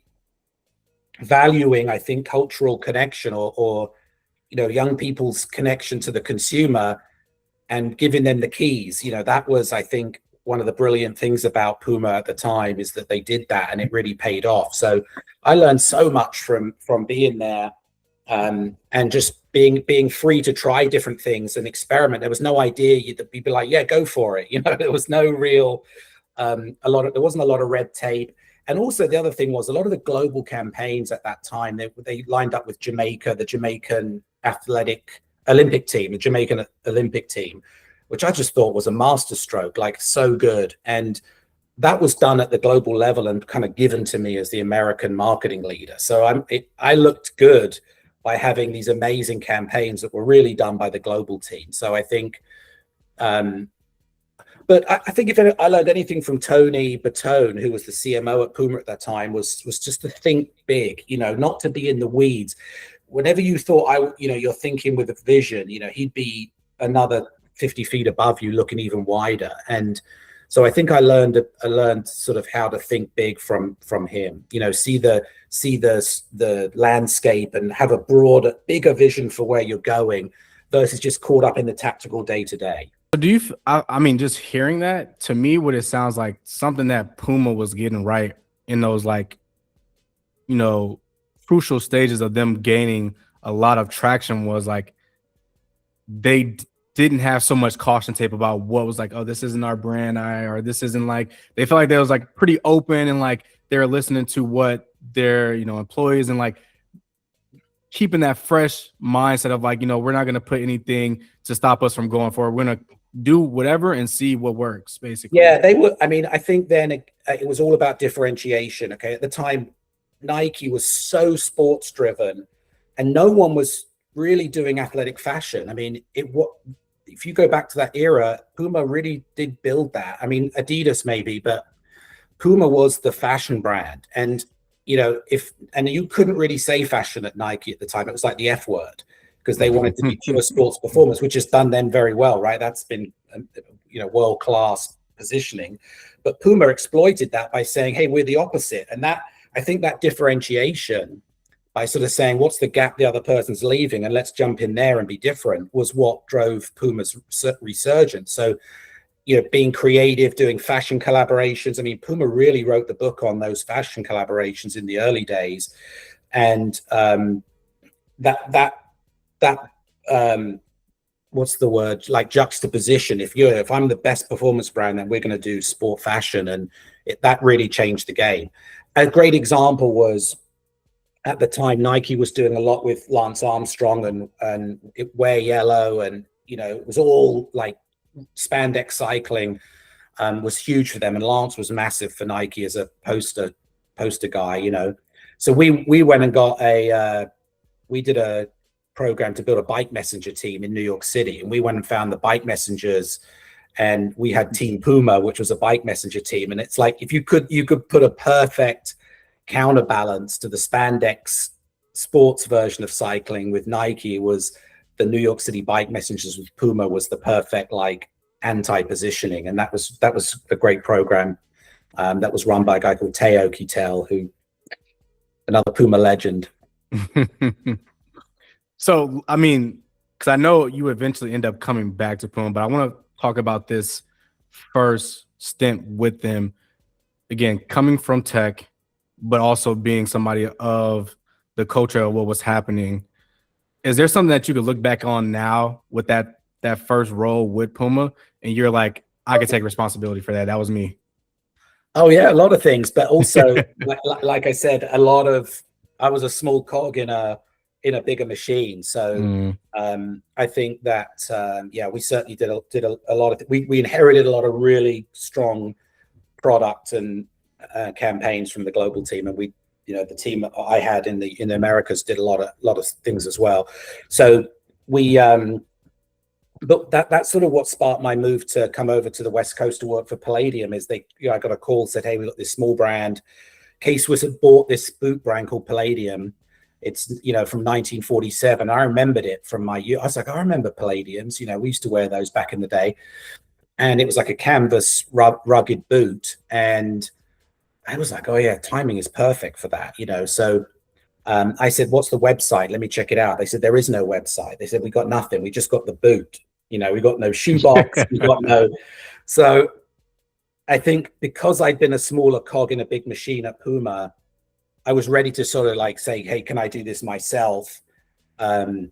valuing, I think, cultural connection or you know, young people's connection to the consumer and giving them the keys. You know, that was, I think, one of the brilliant things about Puma at the time is that they did that and it really paid off. So I learned so much from being there and just being free to try different things and experiment. There was no idea that you'd be like, yeah, go for it. You know, there was no real, there wasn't a lot of red tape. And also the other thing was a lot of the global campaigns at that time, they lined up with Jamaica, the Jamaican Olympic team, which I just thought was a masterstroke, like so good. And that was done at the global level and kind of given to me as the American marketing leader. So I looked good by having these amazing campaigns that were really done by the global team. So I think, but I think if I learned anything from Tony Bertone, who was the CMO at Puma at that time, was just to think big, you know, not to be in the weeds. Whenever you thought you're thinking with a vision, you know, he'd be another 50 feet above you, looking even wider. And so I think I learned sort of how to think big from him. You know, see the landscape and have a bigger vision for where you're going, versus just caught up in the tactical day to day. So do you? I mean, just hearing that to me, what it sounds like something that Puma was getting right in those like crucial stages of them gaining a lot of traction was like they didn't have so much caution tape about what was like, oh, this isn't our brand, or this isn't like. They felt like they was like pretty open and like they're listening to what their employees and like keeping that fresh mindset of like, we're not going to put anything to stop us from going forward. We're going to do whatever and see what works, basically. Yeah, they were. I mean, I think then it was all about differentiation. Okay. At the time, Nike was so sports driven and no one was really doing athletic fashion. I mean, if you go back to that era, Puma really did build that. I mean, Adidas maybe, but Puma was the fashion brand. And you couldn't really say fashion at Nike at the time. It was like the F word because they wanted to be pure sports performance, which has done them very well, right? That's been, world-class positioning. But Puma exploited that by saying, hey, we're the opposite. And that, I think that differentiation by sort of saying, what's the gap the other person's leaving? And let's jump in there and be different was what drove Puma's resurgence. So, being creative, doing fashion collaborations. I mean, Puma really wrote the book on those fashion collaborations in the early days. And what's the word? Like juxtaposition. If I'm the best performance brand, then we're going to do sport fashion. And that really changed the game. A great example was at the time, Nike was doing a lot with Lance Armstrong and Wear Yellow. And, it was all like spandex cycling was huge for them. And Lance was massive for Nike as a poster guy, So we went and we did a program to build a bike messenger team in New York City. And we went and found the bike messengers and we had Team Puma, which was a bike messenger team. And it's like, if you could put a perfect counterbalance to the spandex sports version of cycling with Nike was the New York City bike messengers with Puma was the perfect like anti-positioning. And that was a great program that was run by a guy called Teo Kittel, who another Puma legend. So, I mean, because I know you eventually end up coming back to Puma, but I want to talk about this first stint with them. Again, coming from tech, but also being somebody of the culture of what was happening. Is there something that you could look back on now with that first role with Puma, and you're like, I could take responsibility for that? That was me. Oh yeah, a lot of things, but also like I said, I was a small cog in a bigger machine. So I think that we certainly did a lot of we inherited a lot of really strong product and campaigns from the global team, and the team I had in the Americas did a lot of things as well. So but that's sort of what sparked my move to come over to the West Coast to work for Palladium. Is I got a call, said, hey, we got this small brand. K-Swiss had bought this boot brand called Palladium. It's from 1947. I remembered it from I was like, I remember Palladiums. We used to wear those back in the day, and it was like a canvas rugged boot. And I was like, oh yeah, timing is perfect for that. So I said, what's the website? Let me check it out. They said, there is no website. They said, we got nothing. We just got the boot. We got no shoebox. We got no. So I think because I'd been a smaller cog in a big machine at Puma, I was ready to sort of like say, hey, can I do this myself? And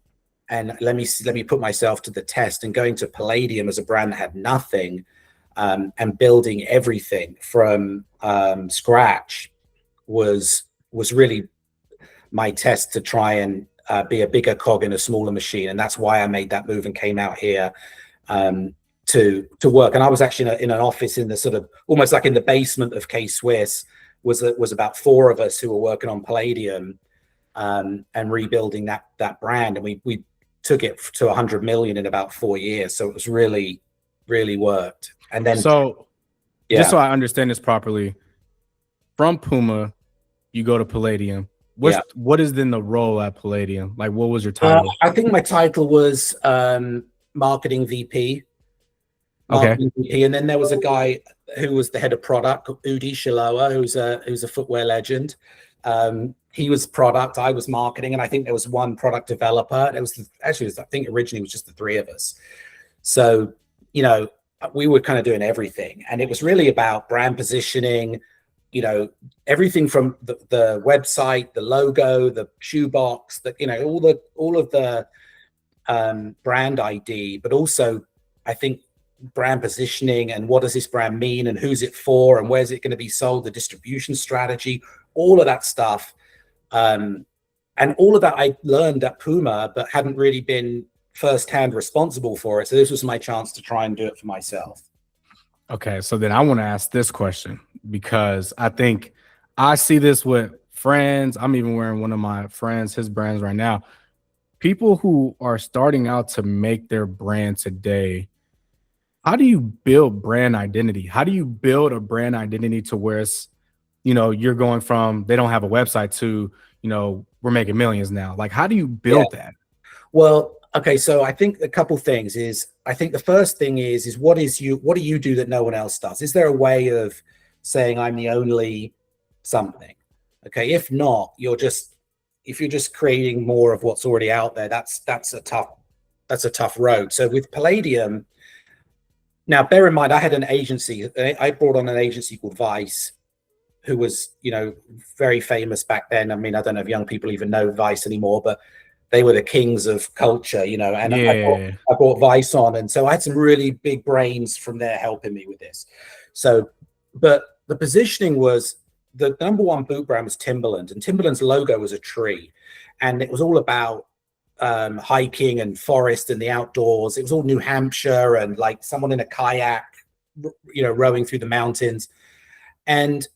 let me put myself to the test. And going to Palladium as a brand that had nothing, and building everything from scratch was really my test to try and be a bigger cog in a smaller machine. And that's why I made that move and came out here to work. And I was actually in an office in the sort of almost like in the basement of K-Swiss. Was about 4 of us who were working on Palladium and rebuilding that brand. And we took it to 100 million in about 4 years. So it was really, really worked. And then just so I understand this properly, from Puma, you go to Palladium. What is then the role at Palladium? Like, what was your title? I think my title was marketing VP. Okay. And then there was a guy who was the head of product, Udi Shiloah, who's a footwear legend. He was product, I was marketing, and I think there was one product developer. I think originally it was just the 3 of us. So you know, we were kind of doing everything, and it was really about brand positioning, you know, everything from the website, the logo, the shoebox, that, you know, all of the brand ID, but also I think brand positioning and what does this brand mean and who's it for and where's it going to be sold, the distribution strategy, all of that stuff. And all of that I learned at Puma, but hadn't really been firsthand responsible for it. So this was my chance to try and do it for myself. Okay, so then I want to ask this question, because I think I see this with friends. I'm even wearing one of my friends, his brands right now. People who are starting out to make their brand today, how do you build brand identity? How do you build a brand identity to where it's, you know, you're going from they don't have a website to, you know, we're making millions now? Like, how do you build that? Well, okay, so I think a couple things is, I think the first thing is what do you do that no one else does? Is there a way of saying I'm the only something? Okay, if not, if you're just creating more of what's already out there, that's a tough road. So with Palladium, now bear in mind I had an agency. I brought on an agency called Vice, who was, you know, very famous back then. I mean, I don't know if young people even know Vice anymore, but they were the kings of culture, you know, and Yeah. I brought Vice on. And so I had some really big brains from there helping me with this. So, but the positioning was, the number one boot brand was Timberland, and Timberland's logo was a tree. And it was all about hiking and forest and the outdoors. It was all New Hampshire and like someone in a kayak, you know, rowing through the mountains. And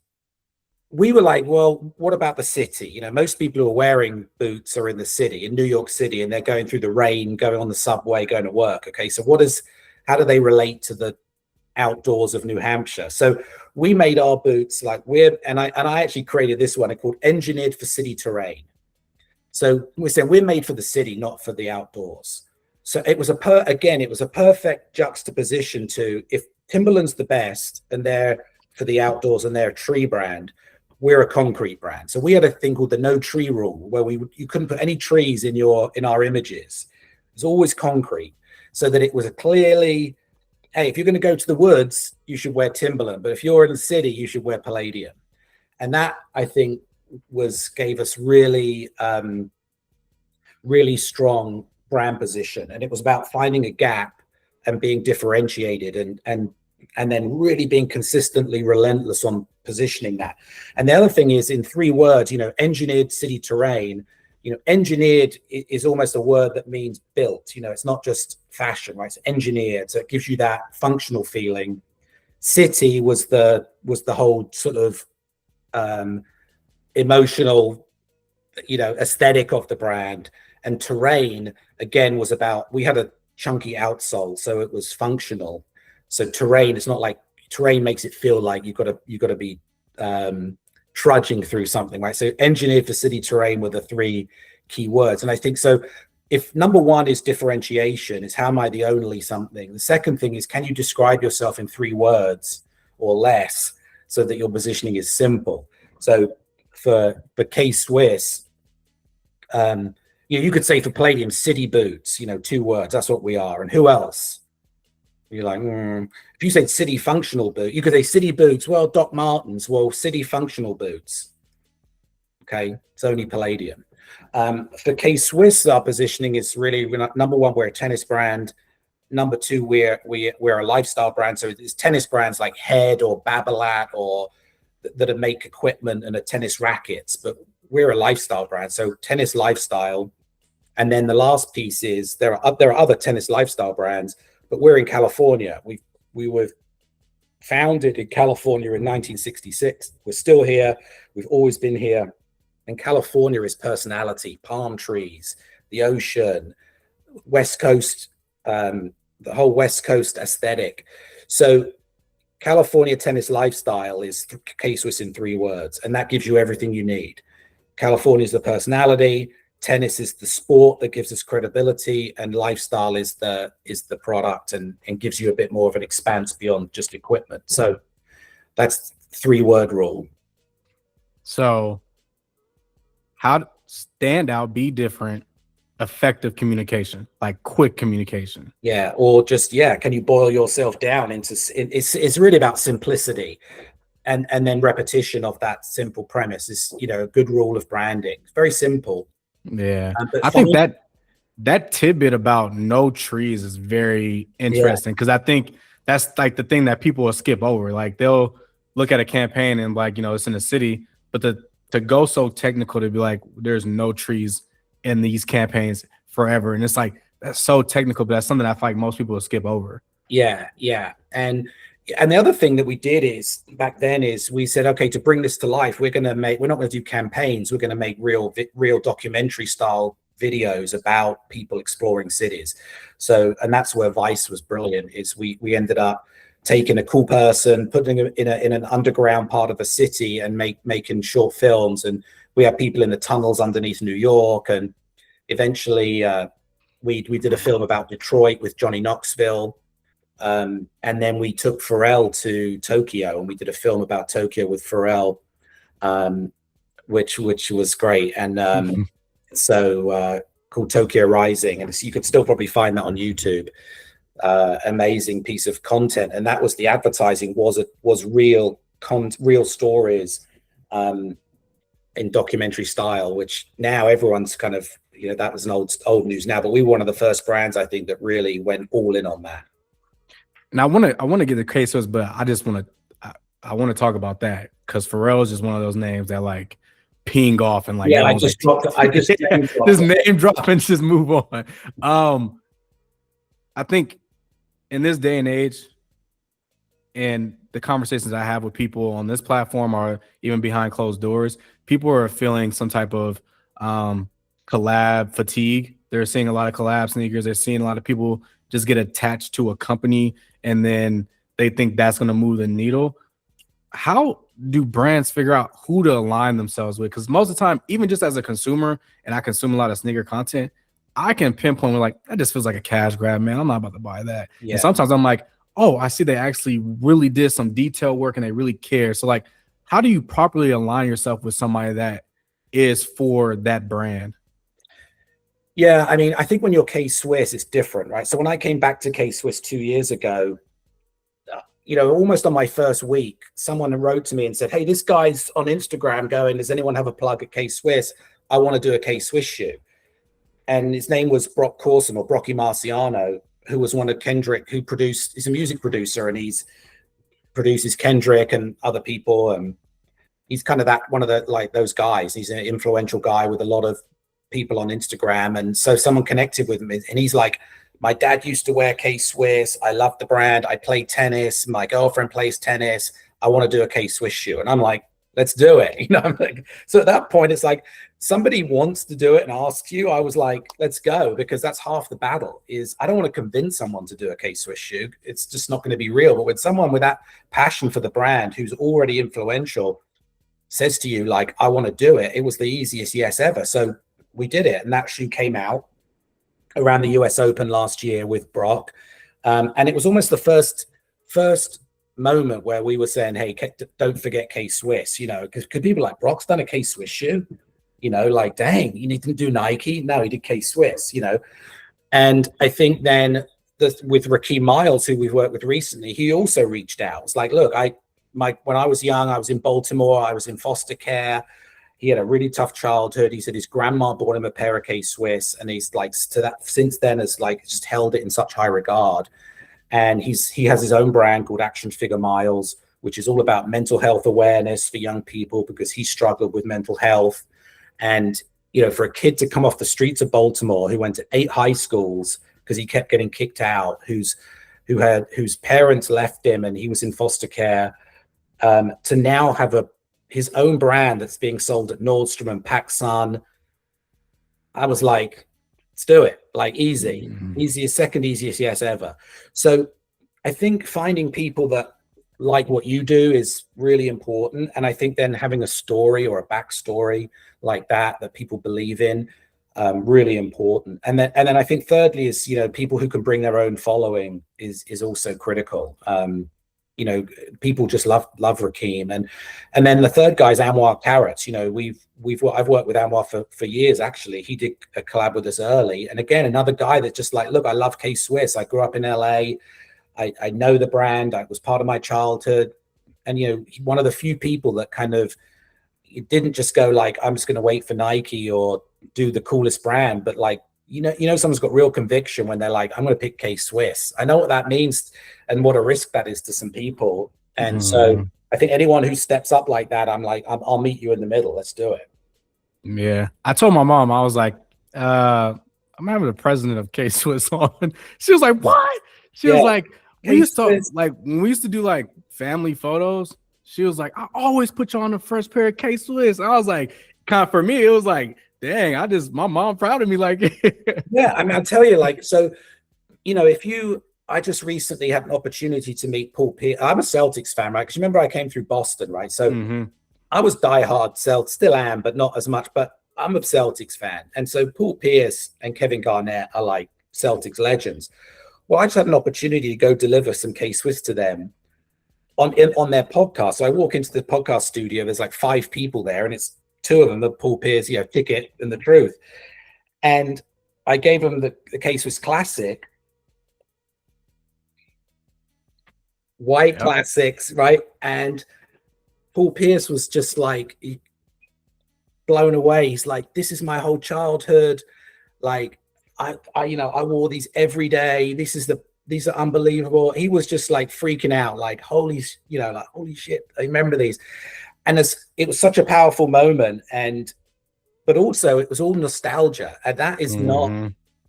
we were like, well, what about the city? You know, most people who are wearing boots are in the city, in New York City, and they're going through the rain, going on the subway, going to work. Okay, so how do they relate to the outdoors of New Hampshire? So we made our boots like and I actually created this one called Engineered for City Terrain. So we said we're made for the city, not for the outdoors. So it was it was a perfect juxtaposition to, if Timberland's the best and they're for the outdoors and they're a tree brand, we're a concrete brand. So we had a thing called the no tree rule, where you couldn't put any trees in our images. It was always concrete, so that it was a clearly, hey, if you're going to go to the woods, you should wear Timberland, but if you're in the city, you should wear Palladium. And that, I think, gave us really, really strong brand position. And it was about finding a gap and being differentiated, and then really being consistently relentless on positioning that. And the other thing is, in 3 words, you know, engineered city terrain, you know, engineered is almost a word that means built. You know, it's not just fashion, right? It's engineered, so it gives you that functional feeling. City was the whole sort of emotional, you know, aesthetic of the brand. And terrain, again, was about, we had a chunky outsole, so it was functional. So terrain, it's not like, terrain makes it feel like you've got to be trudging through something, right? So engineered for city terrain were the 3 key words. And I think so, if number 1 is differentiation, is how am I the only something? The second thing is, can you describe yourself in 3 words or less, so that your positioning is simple? So for K-Swiss, you could say for Palladium, city boots, you know, 2 words, that's what we are. And who else? You're like, if you say city functional boot, you could say city boots. Well, Doc Martens, well, city functional boots. Okay, it's only Palladium. For K-Swiss, our positioning is really, number 1, we're a tennis brand. Number 2, we're a lifestyle brand. So it's tennis brands like Head or Babolat, or that make equipment and are tennis rackets. But we're a lifestyle brand, so tennis lifestyle. And then the last piece is there are other tennis lifestyle brands, but we're in California. We were founded in California in 1966. We're still here. We've always been here. And California is personality, palm trees, the ocean, West Coast, the whole West Coast aesthetic. So California tennis lifestyle is K-Swiss in 3 words, and that gives you everything you need. California is the personality, tennis is the sport that gives us credibility, and lifestyle is the product and gives you a bit more of an expanse beyond just equipment. So that's 3-word rule. So how stand out, be different, effective communication, like quick communication. Yeah, or just can you boil yourself down into it's really about simplicity and then repetition of that simple premise is, you know, a good rule of branding. It's very simple. Yeah. But I think that tidbit about no trees is very interesting because I think that's like the thing that people will skip over. Like they'll look at a campaign and like, you know, it's in a city, but to go so technical to be like, there's no trees in these campaigns forever. And it's like, that's so technical, but that's something I feel like most people will skip over. Yeah. And the other thing that we did is back then is we said, okay, to bring this to life, we're not going to do campaigns. We're going to make real documentary style videos about people exploring cities. So, and that's where Vice was brilliant, is we ended up taking a cool person, putting him in an underground part of a city and making short films. And we had people in the tunnels underneath New York. And eventually we did a film about Detroit with Johnny Knoxville. And then we took Pharrell to Tokyo and we did a film about Tokyo with Pharrell, which was great. And so called Tokyo Rising, and you could still probably find that on YouTube. Amazing piece of content, and that was the advertising was real stories in documentary style, which now everyone's kind of, you know, that was an old news now, but we were one of the first brands I think that really went all in on that. And I want to get the cases, but I just want to talk about that because Pharrell is just one of those names that like ping off and like, I just this name drop and just move on. I think in this day and age, and the conversations I have with people on this platform or even behind closed doors, people are feeling some type of collab fatigue. They're seeing a lot of collab sneakers. They're seeing a lot of people just get attached to a company and then they think that's going to move the needle. How do brands figure out who to align themselves with? Because most of the time, even just as a consumer, and I consume a lot of sneaker content, I can pinpoint like, that just feels like a cash grab, man. I'm not about to buy that. Yeah. And sometimes I'm like, oh, I see they actually really did some detail work and they really care. So like, how do you properly align yourself with somebody that is for that brand? Yeah, I mean, I think when you're K-Swiss, it's different, right? So when I came back to K-Swiss 2 years ago, you know, almost on my first week, someone wrote to me and said, hey, this guy's on Instagram going, does anyone have a plug at K-Swiss? I want to do a K-Swiss shoe. And his name was Brock Corson, or Brocky Marciano, who was one of Kendrick, he's a music producer and he's produces Kendrick and other people. And he's kind of one of the, like those guys. He's an influential guy with a lot of people on Instagram. And so someone connected with him and he's like, my dad used to wear K-Swiss. I love the brand. I play tennis. My girlfriend plays tennis. I want to do a K-Swiss shoe. And I'm like, let's do it. You know, I'm like, so at that point, it's like somebody wants to do it and asks you. I was like, let's go, because that's half the battle. Is I don't want to convince someone to do a K-Swiss shoe. It's just not going to be real. But when someone with that passion for the brand, who's already influential, says to you like, I want to do it, it was the easiest yes ever. So we did it, and that shoe came out around the US Open last year with Brock, and it was almost the first moment where we were saying, hey, don't forget K-Swiss, you know, because people like, Brock's done a K-Swiss shoe, you know, like, dang, you need to do Nike. No, he did K-Swiss, you know. And I think then with Rakeem Miles, who we've worked with recently, he also reached out. It's like, look, when I was young, I was in Baltimore, I was in foster care. He had a really tough childhood. He said his grandma bought him a pair of K-Swiss, and he's like, to that since then has like just held it in such high regard. And he has his own brand called Action Figure Miles, which is all about mental health awareness for young people, because he struggled with mental health. And, you know, for a kid to come off the streets of Baltimore, who went to 8 high schools because he kept getting kicked out, whose parents left him and he was in foster care, to now have his own brand that's being sold at Nordstrom and PacSun. I was like, let's do it. Like, second easiest yes ever. So I think finding people that like what you do is really important. And I think then having a story or a backstory like that people believe in, really important. And then I think thirdly is, you know, people who can bring their own following is also critical. you know, people just love Rakim. And then the third guy is Anwar Carrots. You know, I've worked with Anwar for years. Actually, he did a collab with us early. And again, another guy that's just like, look, I love K-Swiss. I grew up in LA. I know the brand. It was part of my childhood. And, you know, one of the few people that kind of, it didn't just go like, I'm just going to wait for Nike or do the coolest brand, but like, you know, someone's got real conviction when they're like, I'm going to pick K-Swiss. I know what that means and what a risk that is to some people. And so I think anyone who steps up like that, I'm like, I'll meet you in the middle. Let's do it. Yeah. I told my mom, I was like, I'm having the president of K-Swiss on. She was like, what? She was like, we used to, like, when we used to do like family photos, she was like, I always put you on the first pair of K-Swiss. I was like, kind of, for me, it was like, dang, my mom proud of me. Like, yeah, I mean, I'll tell you, like, so, you know, I just recently had an opportunity to meet Paul Pierce. I'm a Celtics fan, right? Because remember, I came through Boston, right? So I was diehard Celtics, still am, but not as much. But I'm a Celtics fan. And so Paul Pierce and Kevin Garnett are like Celtics legends. Well, I just had an opportunity to go deliver some K-Swiss to them on their podcast. So I walk into the podcast studio, there's like 5 people there, and it's 2 of them, the Paul Pierce, you know, Ticket and The Truth. And I gave them the K-Swiss Classic, white classics, right? And Paul Pierce was just like blown away. He's like, this is my whole childhood. Like, I you know, I wore these every day. These are unbelievable. He was just like freaking out, like, holy shit, I remember these. And it was such a powerful moment. But also it was all nostalgia. And that is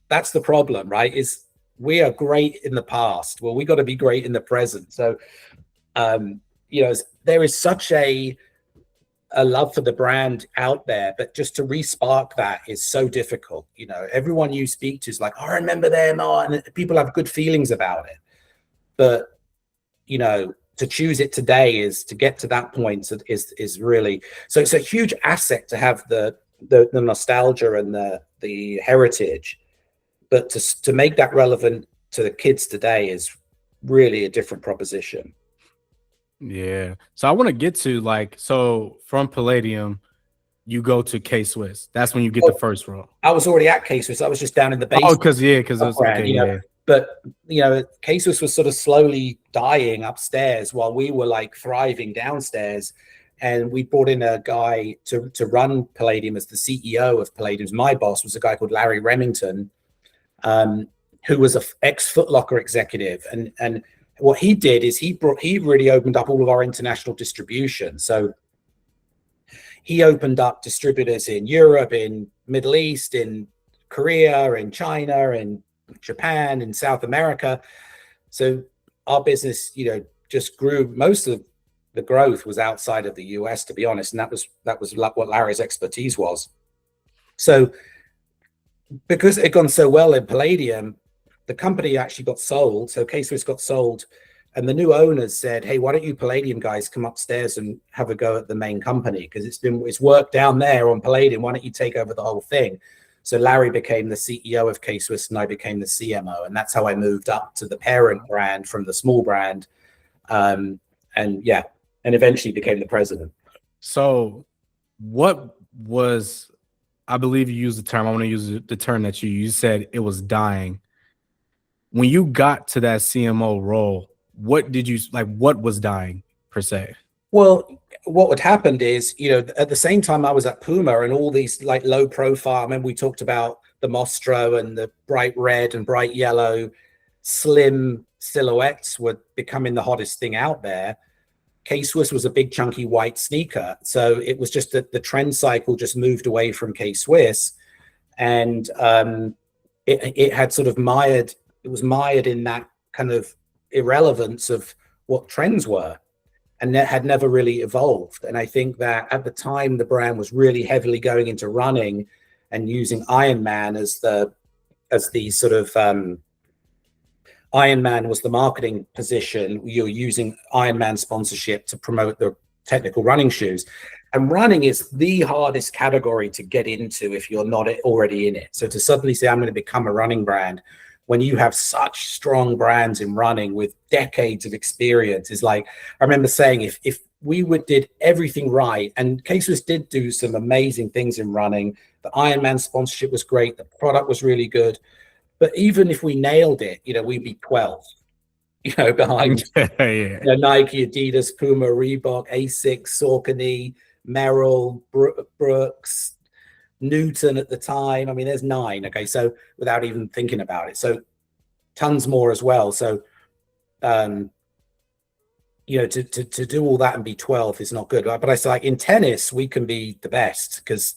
that's the problem, right? Is we are great in the past. Well, we got to be great in the present. So, you know, there is such a love for the brand out there, but just to re-spark that is so difficult. You know, everyone you speak to is like, oh, I remember them, and people have good feelings about it. But, you know, to choose it today is to get to that point is really, so it's a huge asset to have the nostalgia and the heritage, but to make that relevant to the kids today is really a different proposition. Yeah. So I want to get to, like, so from Palladium, you go to K-Swiss. That's when you get the first role. I was already at K-Swiss. I was just down in the basement. Oh, because it was okay, you know, but you know, K-Swiss was sort of slowly dying upstairs while we were like thriving downstairs. And we brought in a guy to run Palladium as the CEO of Palladium. My boss was a guy called Larry Remington, who was an ex-Foot Locker executive. And what he did is he really opened up all of our international distribution. So he opened up distributors in Europe, in Middle East, in Korea, in China, in Japan, in South America. So our business, you know, just grew. Most of the growth was outside of the US, to be honest. And that was what Larry's expertise was. So because it had gone so well in Palladium, the company actually got sold. So K-Swiss got sold, and the new owners said, hey, why don't you Palladium guys come upstairs and have a go at the main company? Because it's worked down there on Palladium. Why don't you take over the whole thing? So Larry became the CEO of K-Swiss and I became the CMO. And that's how I moved up to the parent brand from the small brand. And eventually became the president. So what was, I believe you used the term, I want to use the term that you said it was dying. When you got to that CMO role, what was dying per se? Well, what would happen is, you know, at the same time I was at Puma and all these like low profile, I mean, we talked about the Mostro and the bright red and bright yellow slim silhouettes were becoming the hottest thing out there. K-Swiss was a big chunky white sneaker. So it was just that the trend cycle just moved away from K-Swiss, and it had sort of mired in that kind of irrelevance of what trends were, and that had never really evolved. And I think that at the time the brand was really heavily going into running and using Iron Man as the sort of Iron Man was the marketing position. You're using Iron Man sponsorship to promote the technical running shoes. And running is the hardest category to get into if you're not already in it. So to suddenly say, I'm going to become a running brand when you have such strong brands in running with decades of experience. Is like, I remember saying, if we did everything right, and K-Swiss did do some amazing things in running. The Ironman sponsorship was great. The product was really good. But even if we nailed it, we'd be 12th, behind Nike, Adidas, Puma, Reebok, Asics, Saucony, Merrell, Brooks, Newton at the time. I mean, there's 9. Okay, so without even thinking about it, so tons more as well. So, to do all that and be 12th is not good. But I say, like, in tennis, we can be the best because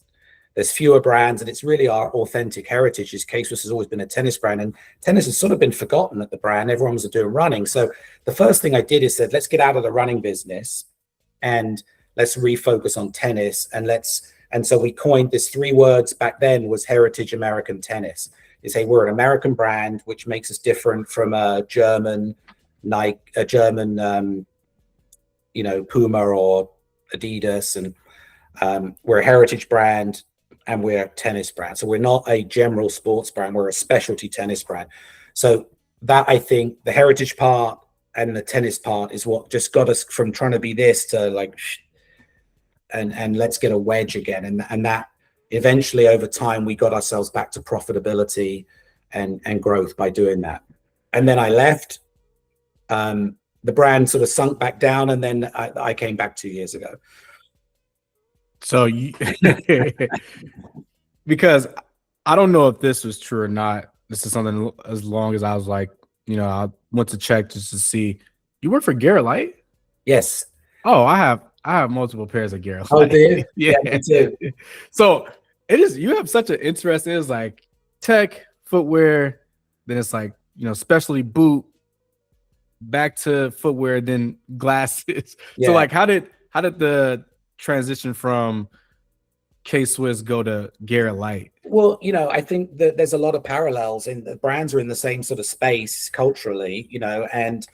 there's fewer brands, and it's really our authentic heritage. K-Swiss has always been a tennis brand, and tennis has sort of been forgotten at the brand. Everyone was doing running. So the first thing I did is said, let's get out of the running business and let's refocus on tennis. And so we coined this 3 words back then was Heritage American Tennis. Is, hey, we're an American brand, which makes us different from a German Nike, Puma or Adidas. And we're a heritage brand, and we're a tennis brand. So we're not a general sports brand. We're a specialty tennis brand. So that, I think, the heritage part and the tennis part is what just got us from trying to be this to like, and let's get a wedge again. And that eventually over time, we got ourselves back to profitability and growth by doing that. And then I left. The brand sort of sunk back down, and then I came back 2 years ago. So you, because I don't know if this was true or not. This is something as long as I was like, I went to check just to see. You work for Garrett Light? Yes. Oh, I have multiple pairs of Garrett Light. Oh, do you? Yeah, me too. So you have such an interest. It's like tech, footwear, then it's like, specialty boot, back to footwear, then glasses. Yeah. So like, how did the transition from K-Swiss go to Garrett Light? Well, I think that there's a lot of parallels, in the brands are in the same sort of space culturally, and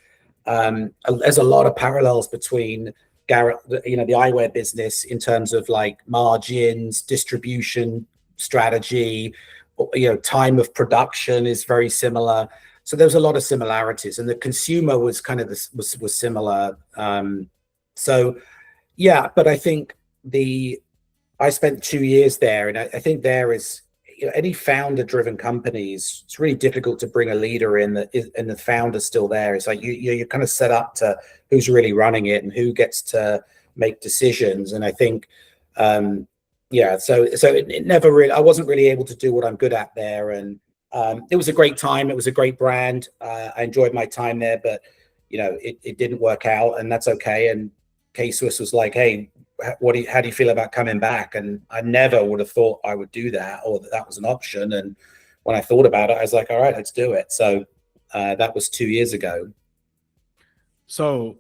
there's a lot of parallels between Garrett, the eyewear business in terms of like margins, distribution strategy, time of production is very similar. So there's a lot of similarities, and the consumer was kind of was similar. So yeah, but I think I spent 2 years there, and I think there is, any founder-driven companies, it's really difficult to bring a leader in and the founder's still there. It's like you're kind of set up to who's really running it and who gets to make decisions. And I think, so it never really, I wasn't really able to do what I'm good at there. And it was a great time. It was a great brand. I enjoyed my time there, but it didn't work out, and that's okay. And K-Swiss was like, hey, how do you feel about coming back? And I never would have thought I would do that, or that was an option. And when I thought about it, I was like, all right, let's do it. So that was 2 years ago. So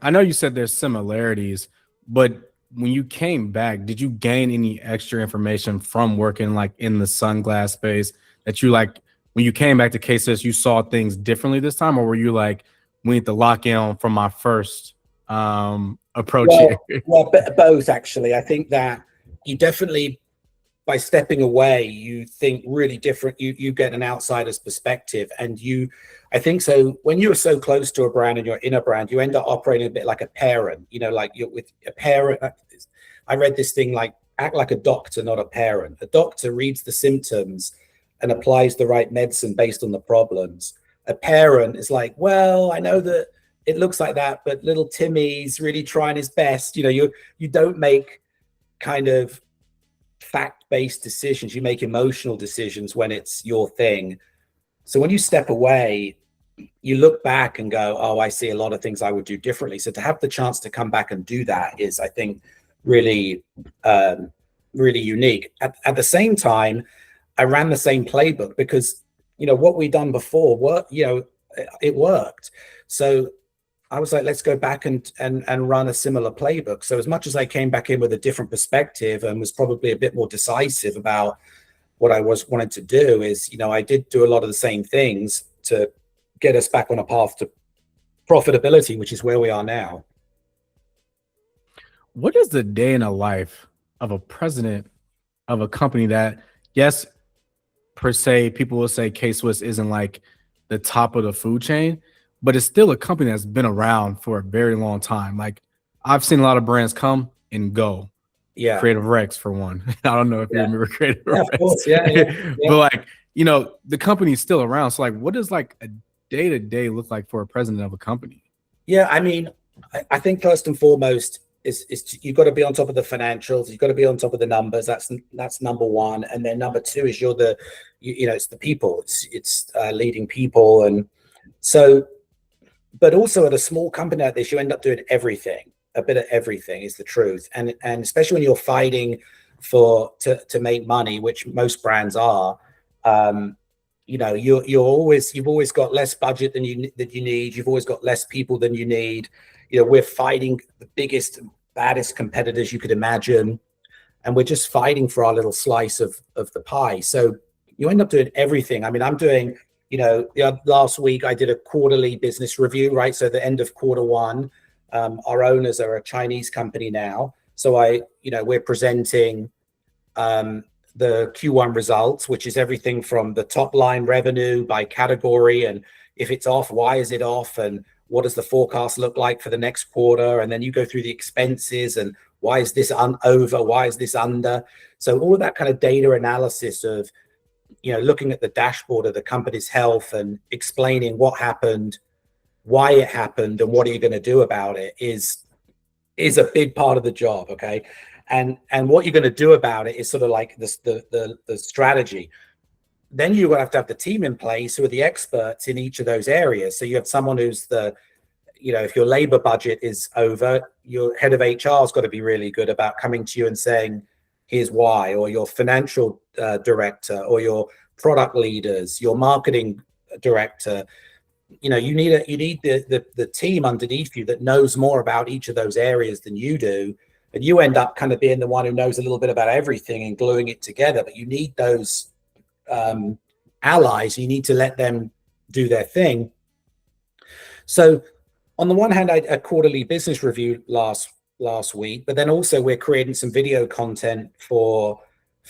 I know you said there's similarities, but when you came back, did you gain any extra information from working like in the sunglass space that you like, when you came back to K-Swiss, you saw things differently this time? Or were you like, we need to lock in from my first approach? Well, both, actually. I think that you definitely, by stepping away, you think really different. You get an outsider's perspective, and I think so. When you're so close to a brand and you're in a brand, you end up operating a bit like a parent. Like you're with a parent. I read this thing like, act like a doctor, not a parent. A doctor reads the symptoms and applies the right medicine based on the problems. A parent is like, well, I know that it looks like that, but little Timmy's really trying his best. You don't make kind of fact-based decisions. You make emotional decisions when it's your thing. So when you step away, you look back and go, oh, I see a lot of things I would do differently. So to have the chance to come back and do that is, I think, really, really unique. At the same time, I ran the same playbook because, what we'd done before, it worked. So I was like, let's go back and run a similar playbook. So as much as I came back in with a different perspective and was probably a bit more decisive about what I wanted to do, is, I did do a lot of the same things to get us back on a path to profitability, which is where we are now. What is the day in a life of a president of a company that, yes, per se, people will say K-Swiss isn't like the top of the food chain, but it's still a company that's been around for a very long time. Like I've seen a lot of brands come and go. Yeah. Creative Rex for one. I don't know if you remember Creative Rex. Of course. Yeah. But like, you know, the company's still around. So like, what does like a day-to-day look like for a president of a company? Yeah, I mean, I think first and foremost is you've got to be on top of the financials. You've got to be on top of the numbers. That's number one. And then number two is it's the people. It's leading people. And so, but also at a small company like this, you end up doing everything. A bit of everything is the truth. And especially when you're fighting to make money, which most brands are, you've always got less budget than you need. You've always got less people than you need. You know, we're fighting the biggest, baddest competitors you could imagine, and we're just fighting for our little slice of the pie. So you end up doing everything. I mean, I'm doing, last week I did a quarterly business review, right? So the end of quarter one, our owners are a Chinese company now. So we're presenting the Q1 results, which is everything from the top line revenue by category, and if it's off, why is it off, and what does the forecast look like for the next quarter? And then you go through the expenses and why is this over, why is this under? So all of that kind of data analysis of, looking at the dashboard of the company's health and explaining what happened, why it happened, and what are you going to do about it is a big part of the job. Okay. And what you're going to do about it is sort of like the strategy. Then you're going to have the team in place who are the experts in each of those areas. So you have someone who's if your labor budget is over, your head of HR has got to be really good about coming to you and saying, here's why, or your financial director, or your product leaders, your marketing director. You need the team underneath you that knows more about each of those areas than you do. And you end up kind of being the one who knows a little bit about everything and gluing it together. But you need those allies. You need to let them do their thing. So on the one hand, I had a quarterly business review last week, but then also we're creating some video content for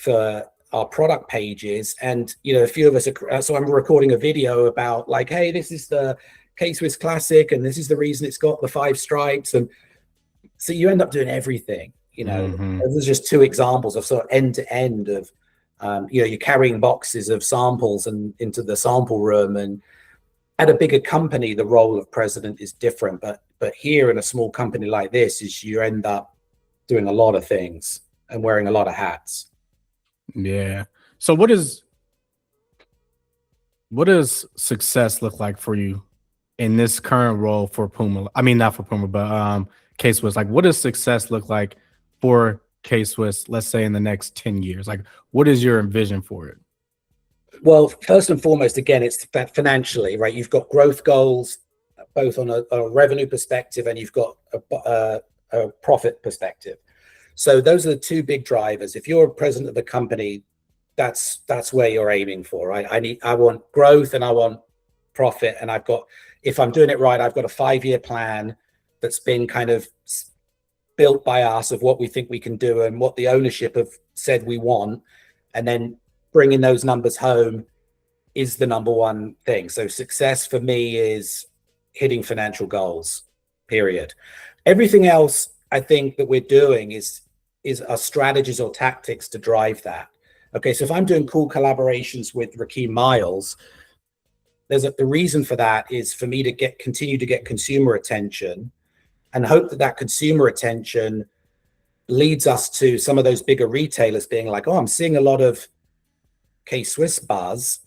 our product pages. And, a few of us so I'm recording a video about like, hey, this is the K-Swiss Classic, and this is the reason it's got the 5 stripes. And so you end up doing everything, There's just 2 examples of sort of end to end of, you're carrying boxes of samples and into the sample room. And at a bigger company, the role of president is different. But here in a small company like this, is you end up doing a lot of things and wearing a lot of hats. Yeah. So what does success look like for you in this current role for Puma? I mean, not for Puma, but K-Swiss. Like, what does success look like for K-Swiss, let's say in the next 10 years? Like, what is your vision for it? Well, first and foremost, again, it's financially, right? You've got growth goals, both on a revenue perspective, and you've got a profit perspective. So those are the 2 big drivers. If you're president of the company, that's where you're aiming for, right? I want growth and I want profit. And if I'm doing it right, I've got a 5-year plan that's been kind of built by us of what we think we can do and what the ownership have said we want. And then bringing those numbers home is the number one thing. So success for me is hitting financial goals, period. Everything else I think that we're doing is our strategies or tactics to drive that. Okay, so if I'm doing cool collaborations with Rakeem Miles, the reason for that is for me to continue to get consumer attention, and hope that consumer attention leads us to some of those bigger retailers being like, oh, I'm seeing a lot of K-Swiss buzz,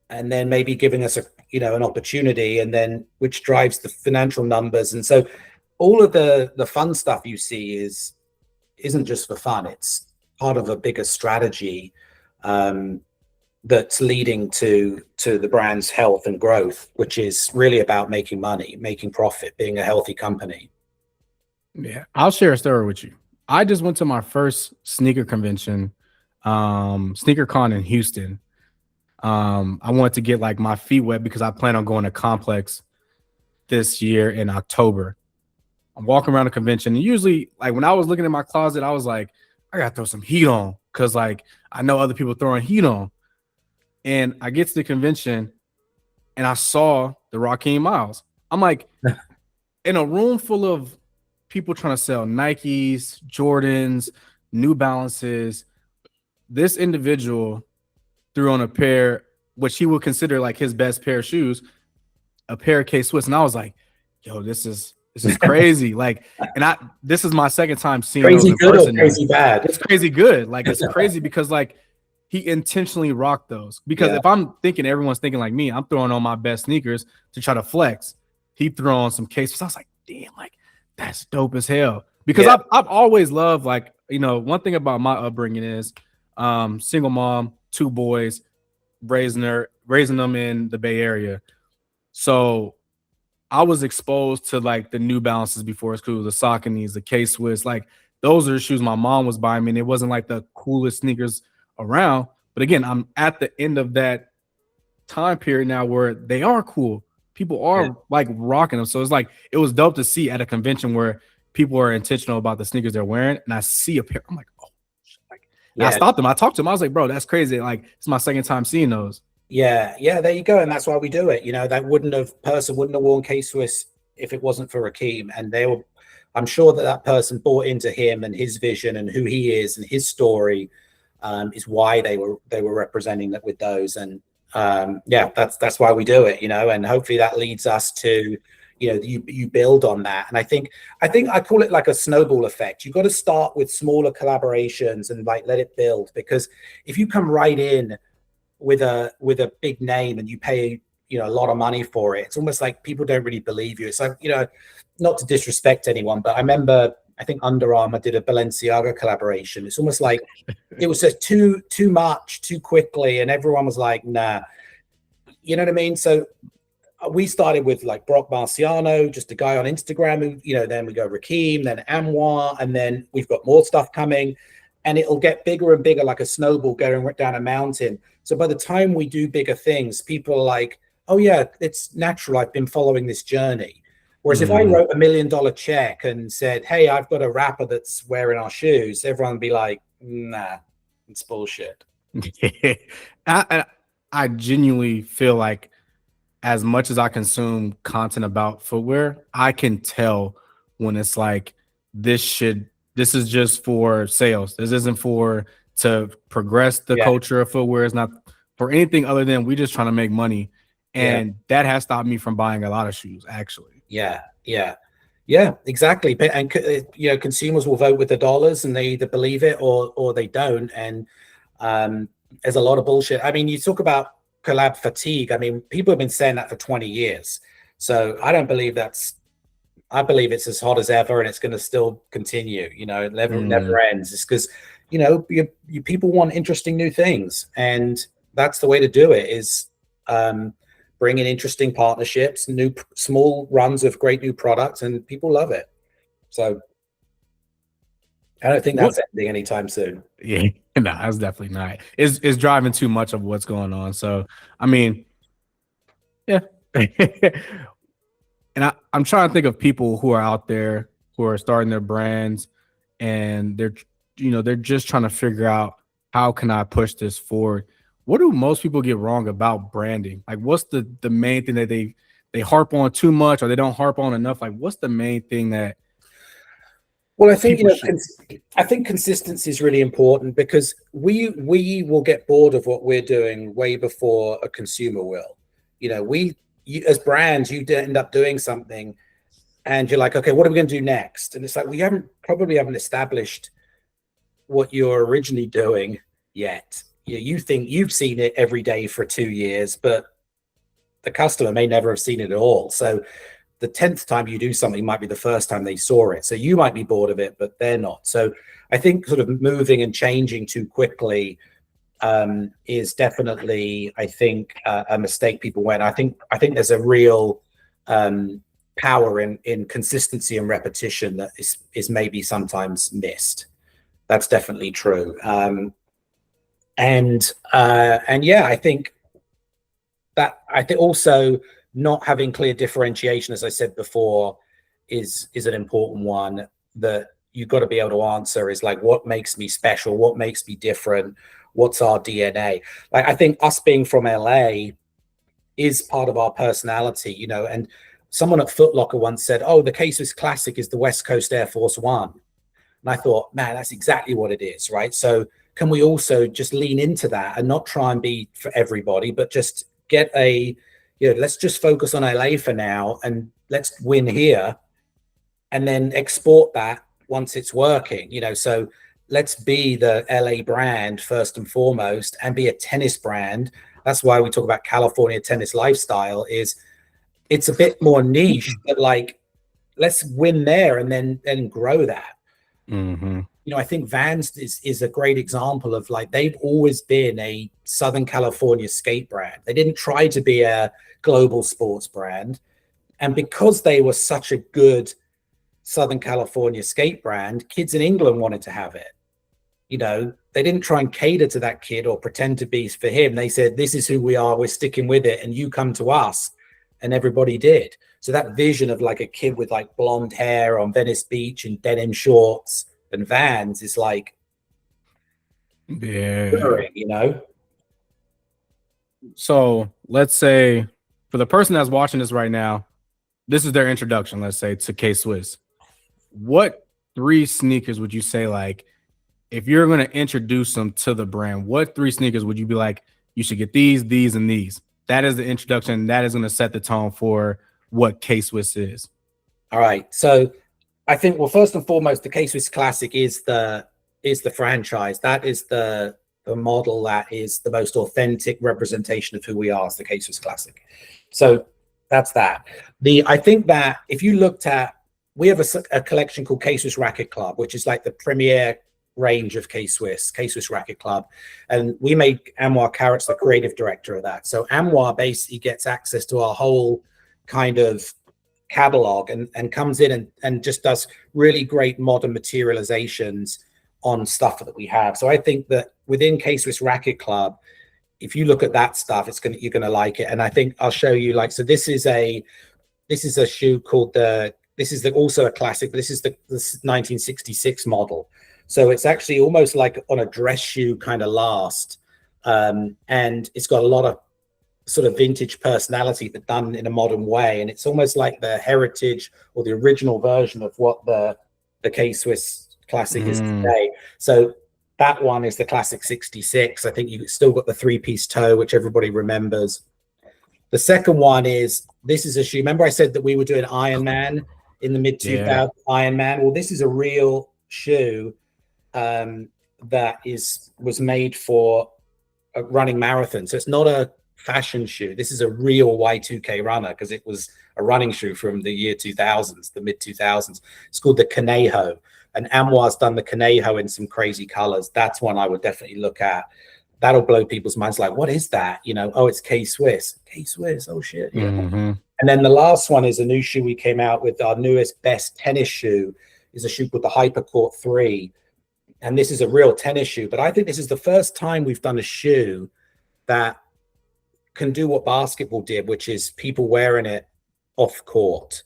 and then maybe giving us an opportunity, and then which drives the financial numbers. And so all of the fun stuff you see isn't just for fun. It's part of a bigger strategy that's leading to the brand's health and growth, which is really about making money, making profit, being a healthy company. Yeah, I'll share a story with you. I just went to my first sneaker convention, Sneaker Con in Houston. I wanted to get like my feet wet because I plan on going to Complex this year in October. I'm walking around the convention, and usually, like when I was looking in my closet, I was like, I gotta throw some heat on because like I know other people throwing heat on. And I get to the convention and I saw the Raheem Miles. I'm like, in a room full of people trying to sell Nikes, Jordans, New Balances, this individual threw on a pair, which he would consider like his best pair of shoes, a pair of K-Swiss. And I was like, yo, this is crazy. Like, and this is my second time seeing crazy those in good person or crazy now. bad? It's crazy good. Like, it's crazy because like he intentionally rocked those. Because if I'm thinking everyone's thinking like me, I'm throwing on my best sneakers to try to flex. He threw on some K-Swiss. I was like, damn, like that's dope as hell. Because I've always loved, like, you know, one thing about my upbringing is single mom, 2 boys, raising them in the Bay Area. So I was exposed to like the New Balances before school, the Sauconys, the K-Swiss. Like those are the shoes my mom was buying me. And it wasn't like the coolest sneakers around. But again, I'm at the end of that time period now where they are cool. People are like rocking them. So it's like, it was dope to see at a convention where people are intentional about the sneakers they're wearing. And I see a pair. I'm like, oh, like, I stopped them. I talked to them. I was like, bro, that's crazy. Like, it's my second time seeing those. Yeah, there you go. And that's why we do it. You know, that person wouldn't have worn K-Swiss if it wasn't for Raheem. And I'm sure that person bought into him and his vision and who he is and his story is why they were representing that with those. And that's why we do it, you know, and hopefully that leads us to, you know, you build on that. And I think I call it like a snowball effect. You've got to start with smaller collaborations and like let it build, because if you come right in with a big name and you pay, you know, a lot of money for it, it's almost like people don't really believe you. It's like, you know, not to disrespect anyone, but I remember, I think Under Armour did a Balenciaga collaboration. It's almost like it was just too much too quickly, and everyone was like, nah, you know what I mean? So we started with like Brock Marciano, just a guy on Instagram who, you know, then we go Raheem, then Amwar, and then we've got more stuff coming, and it'll get bigger and bigger like a snowball going down a mountain. So by the time we do bigger things, people are like, oh yeah, it's natural. I've been following this journey. Whereas if I wrote $1 million check and said, hey, I've got a rapper that's wearing our shoes, everyone would be like, nah, it's bullshit. I genuinely feel like as much as I consume content about footwear, I can tell when it's like, this is just for sales. This isn't to progress the culture of footwear. It's not for anything other than we just trying to make money. And that has stopped me from buying a lot of shoes, actually. Yeah, exactly. And you know, consumers will vote with the dollars, and they either believe it or they don't. And there's a lot of bullshit. I mean, you talk about collab fatigue. I mean, people have been saying that for 20 years. So I don't believe I believe it's as hot as ever, and it's going to still continue. You know, it never ends. It's because, you know, you people want interesting new things, and that's the way to do it. Is bring in interesting partnerships, new small runs of great new products, and people love it. So I don't think that's ending anytime soon. Yeah, no, that's definitely not. It's driving too much of what's going on. So I mean, yeah. And I'm trying to think of people who are out there who are starting their brands, and they're just trying to figure out, how can I push this forward? What do most people get wrong about branding? Like, what's the main thing that they harp on too much, or they don't harp on enough? Like, what's the main thing that? Well, I think, you know, I think consistency is really important, because we will get bored of what we're doing way before a consumer will. You know, as brands, you end up doing something and you're like, okay, what are we going to do next? And it's like, we probably haven't established what you're originally doing yet. You think you've seen it every day for 2 years, but the customer may never have seen it at all. So the 10th time you do something might be the first time they saw it. So you might be bored of it, but they're not. So I think sort of moving and changing too quickly is definitely, I think, a mistake people went. I think there's a real power in consistency and repetition that is maybe sometimes missed. That's definitely true. And yeah, I think also not having clear differentiation, as I said before, is an important one that you've got to be able to answer. Is like, what makes me special? What makes me different? what's our DNA. Like, I think us being from LA is part of our personality, you know. And someone at Foot Locker once said, oh, the K-Swiss Classic is the West Coast Air Force One. And I thought, man, that's exactly what it is, right? So can we also just lean into that and not try and be for everybody, but just get let's just focus on LA for now and let's win here and then export that once it's working, you know. So let's be the LA brand first and foremost and be a tennis brand. That's why we talk about California tennis lifestyle. Is it's a bit more niche, but like, let's win there and then grow that. Mm-hmm. You know, I think Vans is a great example of, like, they've always been a Southern California skate brand. They didn't try to be a global sports brand. And because they were such a good Southern California skate brand, kids in England wanted to have it. You know, they didn't try and cater to that kid or pretend to be for him. They said, this is who we are, we're sticking with it, and you come to us. And everybody did. So that vision of like a kid with like blonde hair on Venice Beach and denim shorts and Vans is like, yeah, you know. So let's say for the person that's watching this right now, this is their introduction, let's say, to K-Swiss. What 3 sneakers would you say, like, if you're going to introduce them to the brand, what 3 sneakers would you be like, you should get these, and these? That is the introduction. That is going to set the tone for what K-Swiss is. All right. So I think, well, first and foremost, the K-Swiss Classic is the franchise. That is the model that is the most authentic representation of who we are as the K-Swiss Classic. So that's that. I think that if you looked at, we have a collection called K-Swiss Racket Club, which is like the premier range of K-Swiss Racket Club. And we made Anwar Carrots the creative director of that. So Anwar basically gets access to our whole kind of catalog and comes in and just does really great modern materializations on stuff that we have. So I think that within K-Swiss Racket Club, if you look at that stuff, you're gonna like it. And I think I'll show you, like, so this is a shoe called also a classic. This is the 1966 model. So it's actually almost like on a dress shoe kind of last. And it's got a lot of sort of vintage personality, but done in a modern way. And it's almost like the heritage or the original version of what the K-Swiss Classic is today. So that one is the Classic 66. I think you've still got the 3-piece toe, which everybody remembers. The second one this is a shoe. Remember I said that we were doing Iron Man in the mid-2000s, Iron Man? Well, this is a real shoe that was made for a running marathon. So it's not a fashion shoe. This is a real Y2K runner because it was a running shoe from the year 2000s, the mid-2000s. It's called the Conejo. And Anwar's done the Conejo in some crazy colors. That's one I would definitely look at. That'll blow people's minds. Like, what is that? You know, oh, it's K-Swiss. K-Swiss, oh shit. Yeah. Mm-hmm. And then the last one is a new shoe we came out with. Our newest best tennis shoe is a shoe called the Hypercourt 3. And this is a real tennis shoe. But I think this is the first time we've done a shoe that can do what basketball did, which is people wearing it off court.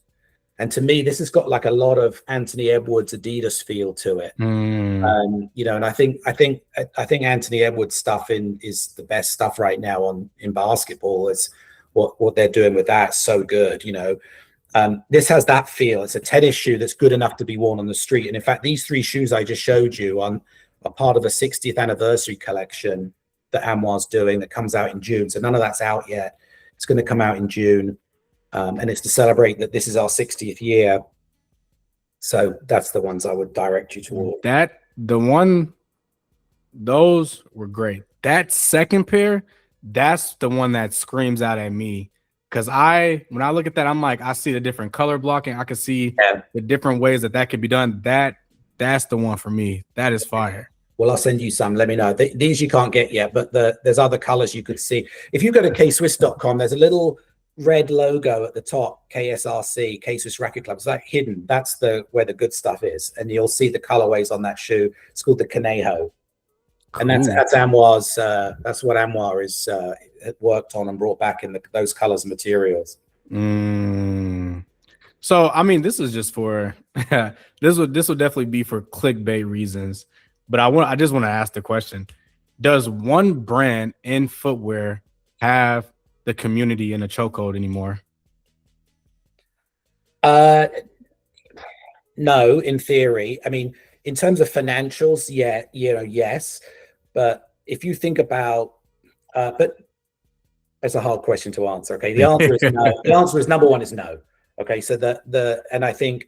And to me, this has got like a lot of Anthony Edwards Adidas feel to it. You know, and I think Anthony Edwards stuff is the best stuff right now in basketball. It's what they're doing with that. So good, you know. This has that feel. It's a tennis shoe that's good enough to be worn on the street. And in fact, these 3 shoes I just showed you are part of a 60th anniversary collection that Anwar's doing that comes out in June. So none of that's out yet. It's going to come out in June. And it's to celebrate that this is our 60th year. So that's the ones I would direct you toward. Those were great. That second pair, that's the one that screams out at me. Because when I look at that, I'm like, I see the different color blocking. I can see the different ways that could be done. That's the one for me. That is fire. Well, I'll send you some. Let me know. These you can't get yet, but there's other colors you could see. If you go to kswiss.com, there's a little red logo at the top, KSRC, K-Swiss Racket Club. It's like hidden. That's where the good stuff is. And you'll see the colorways on that shoe. It's called the Conejo. Cool. And that's Anwar's, that's what Anwar is worked on and brought back in those colors and materials. So, I mean, this is just for, this will definitely be for clickbait reasons. But I just want to ask the question. Does one brand in footwear have the community in a chokehold anymore? No, in theory. I mean, in terms of financials, yeah, yes. But if you think about, but it's a hard question to answer. Okay, the answer is no. The answer is number one is no. Okay, so and I think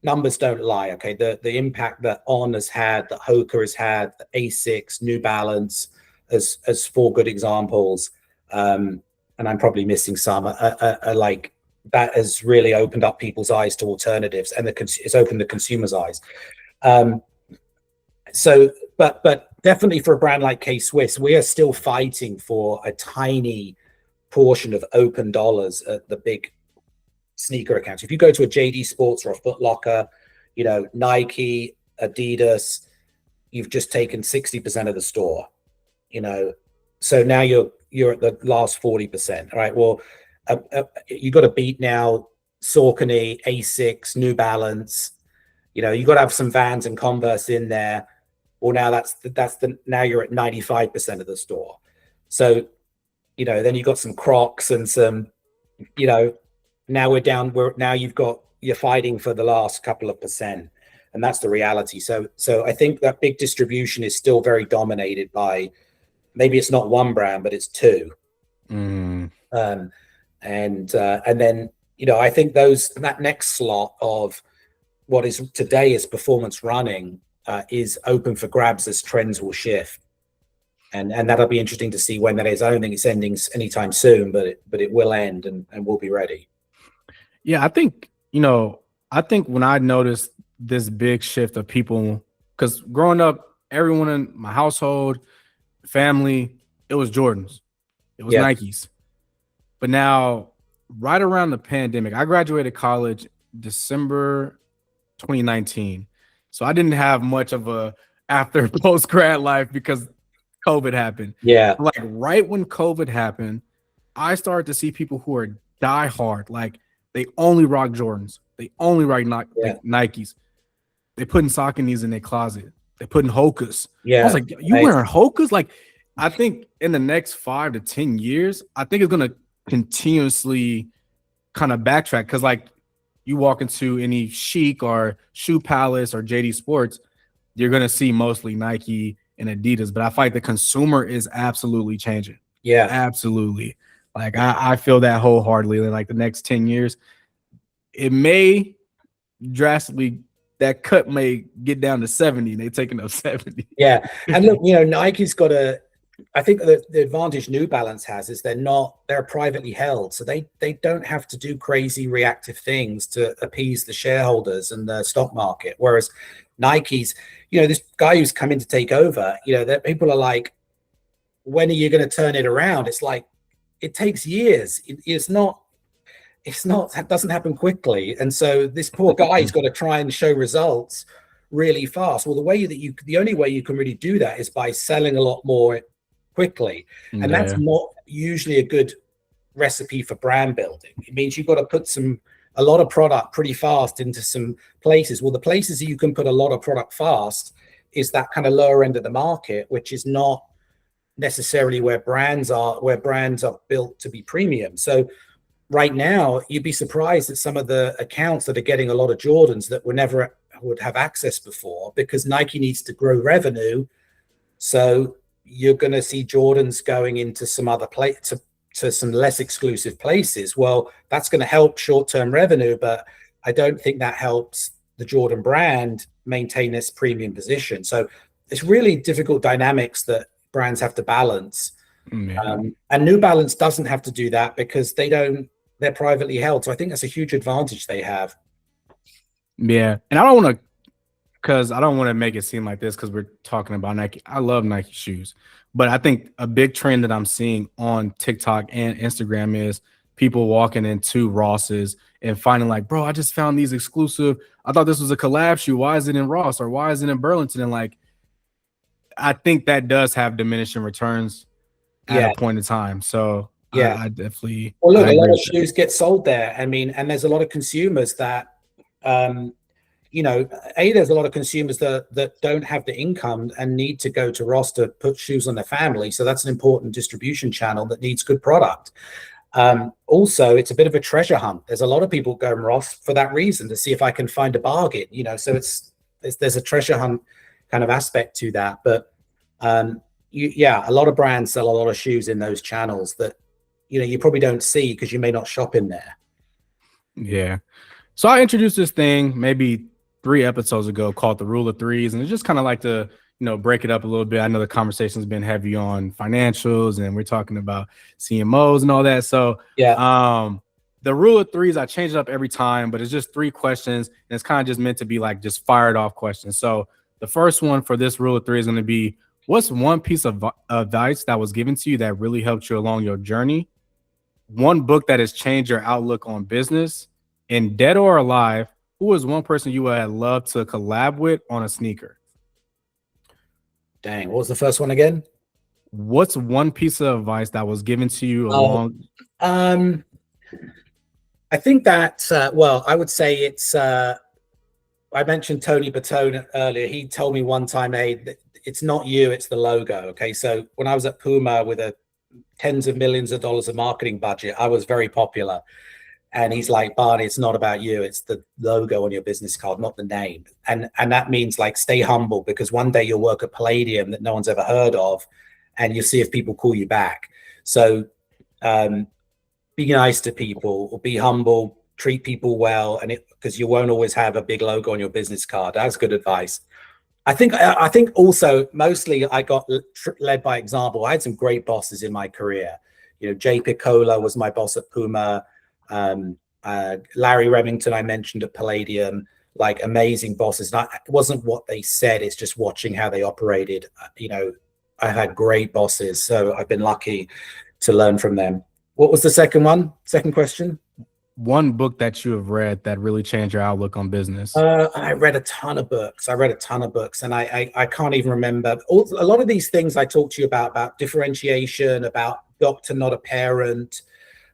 numbers don't lie. Okay, the impact that On has had, that Hoka has had, the Asics, New Balance, as four good examples, and I'm probably missing some. Like that has really opened up people's eyes to alternatives, and it's opened the consumer's eyes. So, but definitely for a brand like K-Swiss, we are still fighting for a tiny portion of open dollars at the big sneaker accounts. If you go to a JD Sports or a Foot Locker, Nike, Adidas, you've just taken 60% of the store, so now you're at the last 40%. All right, well, you got to beat now Saucony, Asics, New Balance. You got to have some Vans and Converse in there. Well, now now you're at 95% of the store. So then you've got some Crocs and some, now you're fighting for the last couple of percent, and that's the reality. So I think that big distribution is still very dominated by, maybe it's not one brand, but it's two. And then, I think that next slot of what is today is performance running is open for grabs as trends will shift. And that'll be interesting to see when that is. I don't think it's ending anytime soon, but it will end, and we'll be ready. Yeah, I think when I noticed this big shift of people, because growing up, everyone in my household, family, it was Jordans, it was Nikes. But now, right around the pandemic, I graduated college December 2019. So I didn't have much of a after post grad life because COVID happened. Yeah. Like right when COVID happened, I started to see people who are diehard. Like they only rock Jordans. They only rock Nikes. They putting Sauconys in their closet. They putting Hokas. Yeah. I was like, you wearing Hokas? Like, I think in the next 5 to 10 years, I think it's going to continuously kind of backtrack. Because like you walk into any Chic or Shoe Palace or JD Sports, you're going to see mostly Nike and Adidas. But I feel like the consumer is absolutely changing. Yeah. Absolutely. Like I feel that wholeheartedly. Like the next 10 years, it may drastically, that cut may get down to 70. They're taking up 70. Yeah. And look, Nike's got I think the advantage New Balance has is they're privately held. So they don't have to do crazy reactive things to appease the shareholders and the stock market. Whereas Nike's, this guy who's come in to take over, that people are like, when are you going to turn it around? It's like, it takes years. That doesn't happen quickly. And so this poor guy's got to try and show results really fast. Well, the only way you can really do that is by selling a lot more quickly. And that's not usually a good recipe for brand building. It means you've got to put a lot of product pretty fast into some places. Well, the places that you can put a lot of product fast is that kind of lower end of the market, which is not necessarily where brands are built to be premium. So right now, you'd be surprised at some of the accounts that are getting a lot of Jordans that never would have access before, because Nike needs to grow revenue. So you're going to see Jordans going into some other to some less exclusive places. Well, that's going to help short-term revenue, but I don't think that helps the Jordan brand maintain its premium position. So it's really difficult dynamics that brands have to balance. And New Balance doesn't have to do that because they're privately held. So I think that's a huge advantage they have. Yeah. And I don't want to make it seem like this because we're talking about Nike. I love Nike shoes. But I think a big trend that I'm seeing on TikTok and Instagram is people walking into Ross's and finding like, bro, I just found these exclusive. I thought this was a collab shoe. Why is it in Ross or why is it in Burlington? And like, I think that does have diminishing returns at a point in time. So yeah, I definitely. Well, look, a lot of shoes get sold there. I mean, and there's a lot of consumers that, there's a lot of consumers that don't have the income and need to go to Ross to put shoes on their family. So that's an important distribution channel that needs good product. Also, it's a bit of a treasure hunt. There's a lot of people going Ross for that reason, to see if I can find a bargain, so there's a treasure hunt kind of aspect to that. But a lot of brands sell a lot of shoes in those channels that, you probably don't see because you may not shop in there. Yeah. So I introduced this thing maybe 3 episodes ago called the Rule of Threes, and it's just kind of like to break it up a little bit. I know the conversation's been heavy on financials, and we're talking about CMOs and all that. So the Rule of Threes, I change it up every time, but it's just 3 questions, and it's kind of just meant to be like just fired off questions. So the first one for this Rule of 3 is going to be, what's one piece of advice that was given to you that really helped you along your journey? One book that has changed your outlook on business, and dead or alive, who is one person you would love to collab with on a sneaker? Dang, what was the first one again? What's one piece of advice that was given to you along? I think that, I would say it's, I mentioned Tony Bertone earlier. He told me one time, hey, it's not you, it's the logo. Okay. So when I was at Puma with a tens of millions of dollars of marketing budget, I was very popular. And he's like, Barney, it's not about you. It's the logo on your business card, not the name. And that means like, stay humble, because one day you'll work at Palladium that no one's ever heard of, and you'll see if people call you back. So be nice to people, or be humble, treat people well, and because you won't always have a big logo on your business card. That's good advice. I think also mostly I got led by example. I had some great bosses in my career. Jay Piccola was my boss at Puma. Larry Remington I mentioned at Palladium, like amazing bosses. And it wasn't what they said, it's just watching how they operated. I had great bosses, so I've been lucky to learn from them. What was the second question? One book that you have read that really changed your outlook on business. I read a ton of books. And I can't even remember. A lot of these things I talked to you about differentiation, about doctor, not a parent.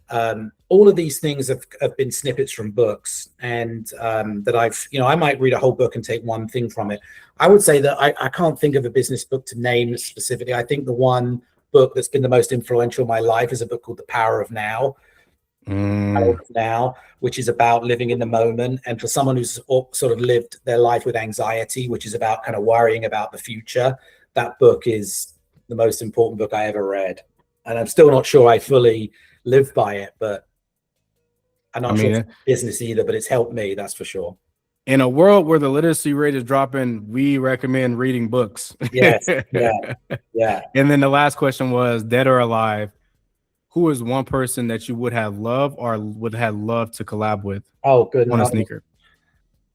All of these things have been snippets from books, and that I might read a whole book and take one thing from it. I would say that I can't think of a business book to name specifically. I think the one book that's been the most influential in my life is a book called The Power of Now. Now, which is about living in the moment. And for someone who's sort of lived their life with anxiety, which is about kind of worrying about the future, that book is the most important book I ever read. And I'm still not sure I fully live by it, but I'm not sure it's business either, but it's helped me, that's for sure. In a world where the literacy rate is dropping, we recommend reading books. Yes. Yeah. And then the last question was, dead or alive, who is one person that you would have loved or would have loved to collab with? Oh, good. On a sneaker.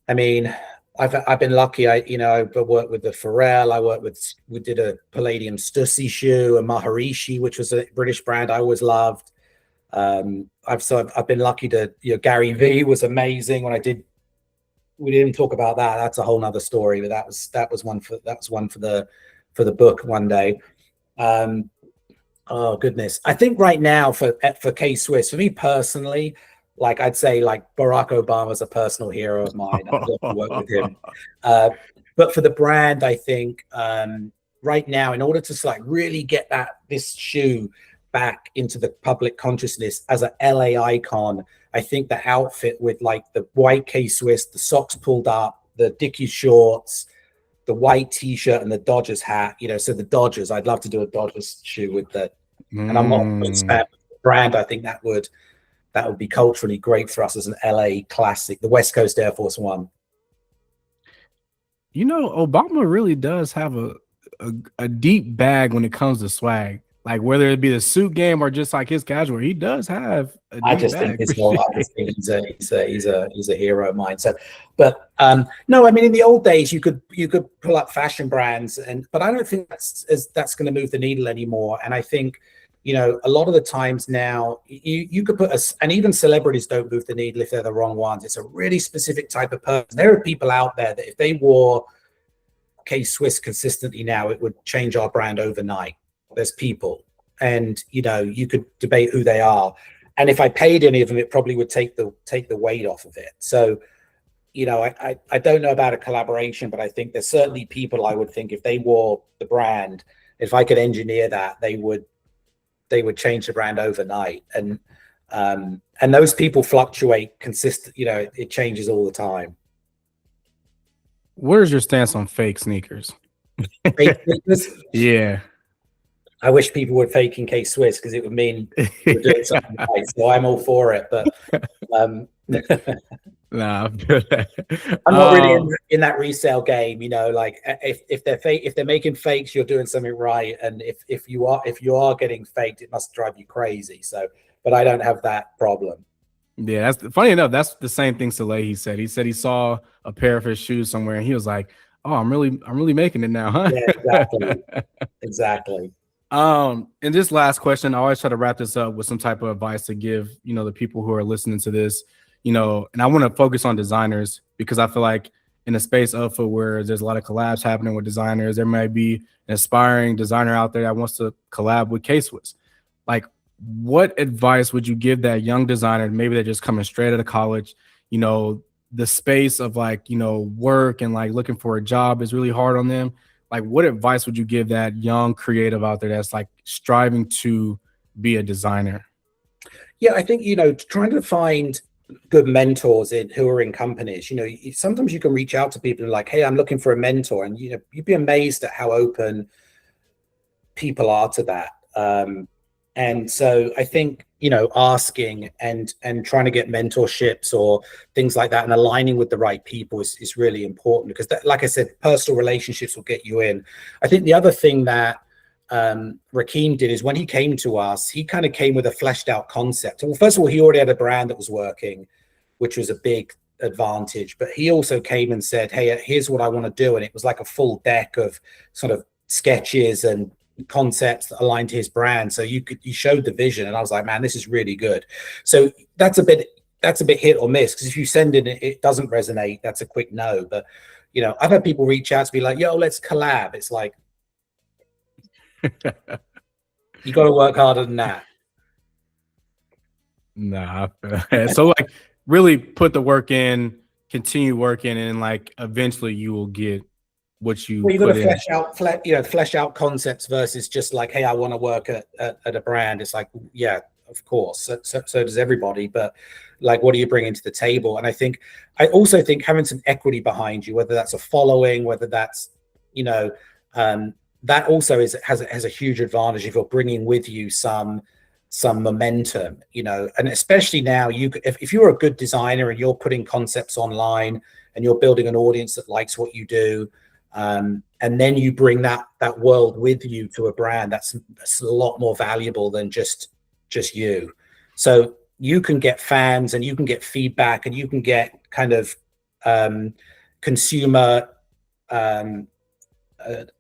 I mean, I've been lucky. I worked with the Pharrell. We did a Palladium Stussy shoe, a Maharishi, which was a British brand I always loved. I've been lucky to, Gary V was amazing when I did. We didn't talk about that. That's a whole nother story, but that was one for the book one day. Oh goodness. I think right now for K-Swiss, for me personally, like I'd say like Barack Obama's a personal hero of mine. I'd love to work with him. But for the brand, I think right now, in order to like really get this shoe back into the public consciousness as an LA icon, I think the outfit with like the white K-Swiss, the socks pulled up, the Dickies shorts, the white t-shirt and the Dodgers hat, so the Dodgers, I'd love to do a Dodgers shoe with that. And I'm not a fan of the brand. I think that would be culturally great for us as an LA classic, the West Coast Air Force One. Obama really does have a deep bag when it comes to swag. Like whether it be the suit game or just like his casual, he does have a deep bag. He's a hero of mine. So, but no, I mean in the old days you could pull up fashion brands, but I don't think that's going to move the needle anymore. And I think a lot of the times now you could and even celebrities don't move the needle if they're the wrong ones. It's a really specific type of person. There are people out there that if they wore K-Swiss consistently now, it would change our brand overnight. There's people, and you could debate who they are, and if I paid any of them, it probably would take the weight off of it. So you know, I don't know about a collaboration, but I think there's certainly people I would think if they wore the brand, if I could engineer that, they would change the brand overnight. And those people fluctuate consistent, you know, it changes all the time. Where's your stance on fake sneakers? Fake sneakers? Yeah. I wish people would fake in K-Swiss because it would mean we're doing something right. So I'm all for it. But nah, I'm not really in that resale game, you know. Like if they're fake, if they're making fakes, you're doing something right. And if you are getting faked, it must drive you crazy. So, but I don't have that problem. Yeah, that's funny enough. That's the same thing Salehi said. He said he saw a pair of his shoes somewhere, and he was like, "Oh, I'm really making it now, huh?" Yeah, exactly, exactly. And this last question, I always try to wrap this up with some type of advice to give, you know, the people who are listening to this, you know, and I want to focus on designers because I feel like in the space of footwear, there's a lot of collabs happening with designers. There might be an aspiring designer out there that wants to collab with K-Swiss. Like, what advice would you give that young designer? Maybe they're just coming straight out of college, you know, the space of like, you know, work and like looking for a job is really hard on them. Like, what advice would you give that young creative out there that's like striving to be a designer? Yeah, I think, you know, trying to find good mentors who are in companies, you know, sometimes you can reach out to people like, hey, I'm looking for a mentor. And, you know, you'd be amazed at how open people are to that. And so I think, you know, asking and trying to get mentorships or things like that and aligning with the right people is really important because that, like I said, personal relationships will get you in. I think the other thing that Rakeem did is when he came to us, he kind of came with a fleshed out concept. Well, first of all, he already had a brand that was working, which was a big advantage, but he also came and said, hey, here's what I want to do. And it was like a full deck of sort of sketches and concepts that aligned to his brand. So you showed the vision, and I was like, man, this is really good. So that's a bit hit or miss because if you send in it doesn't resonate, that's a quick no. But you know, I've had people reach out to be like, yo, let's collab. It's like you got to work harder than that. Nah. So like really put the work in, continue working, and like eventually you will get what you got to flesh out concepts versus just like, hey, I want to work at a brand. It's like, yeah, of course. So does everybody. But like, what are you bringing to the table? And I also think having some equity behind you, whether that's a following, whether that's, you know, that also has a huge advantage if you're bringing with you some momentum, you know, and especially now if you're a good designer and you're putting concepts online and you're building an audience that likes what you do, and then you bring that world with you to a brand, that's a lot more valuable than just you. So you can get fans and you can get feedback and you can get kind of consumer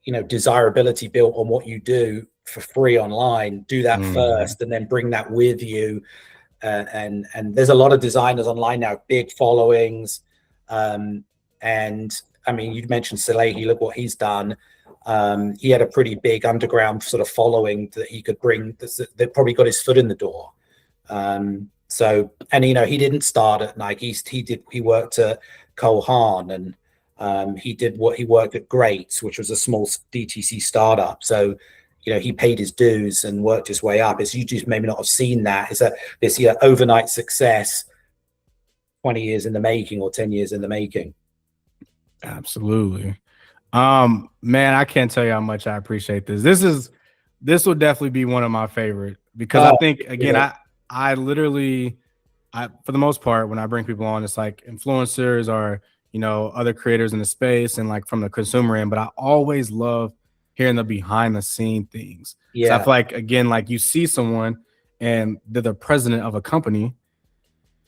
you know, desirability built on what you do for free online. Do that first and then bring that with you. And there's a lot of designers online now, big followings. And I mean, you mentioned Salehi, look what he's done. He had a pretty big underground sort of following that he could bring that probably got his foot in the door. So, and you know, he didn't start at Nike. He worked at Cole Haan, and he worked at Greats, which was a small DTC startup. So, you know, he paid his dues and worked his way up. You just maybe not have seen that. It's this overnight success, 20 years in the making or 10 years in the making. Absolutely. Man, I can't tell you how much I appreciate this. This will definitely be one of my favorite because I think, again, yeah. I literally, for the most part, when I bring people on, it's like influencers or, you know, other creators in the space and like from the consumer end, but I always love hearing the behind the scene things. Yeah. So I feel like, again, like you see someone and they're the president of a company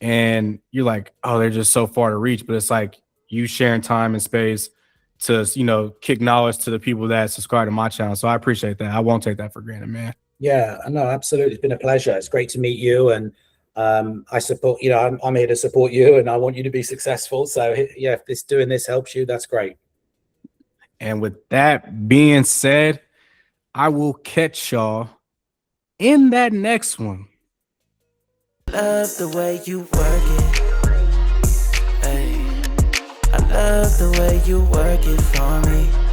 and you're like, oh, they're just so far to reach. But it's like you sharing time and space to, you know, kick knowledge to the people that subscribe to my channel. So I appreciate that. I won't take that for granted, man. Yeah, no, absolutely. It's been a pleasure. It's great to meet you. And I support, you know, I'm here to support you and I want you to be successful. So yeah, if doing this helps you, that's great. And with that being said, I will catch y'all in that next one. Love the way you work it. Hey. Love the way you work it for me.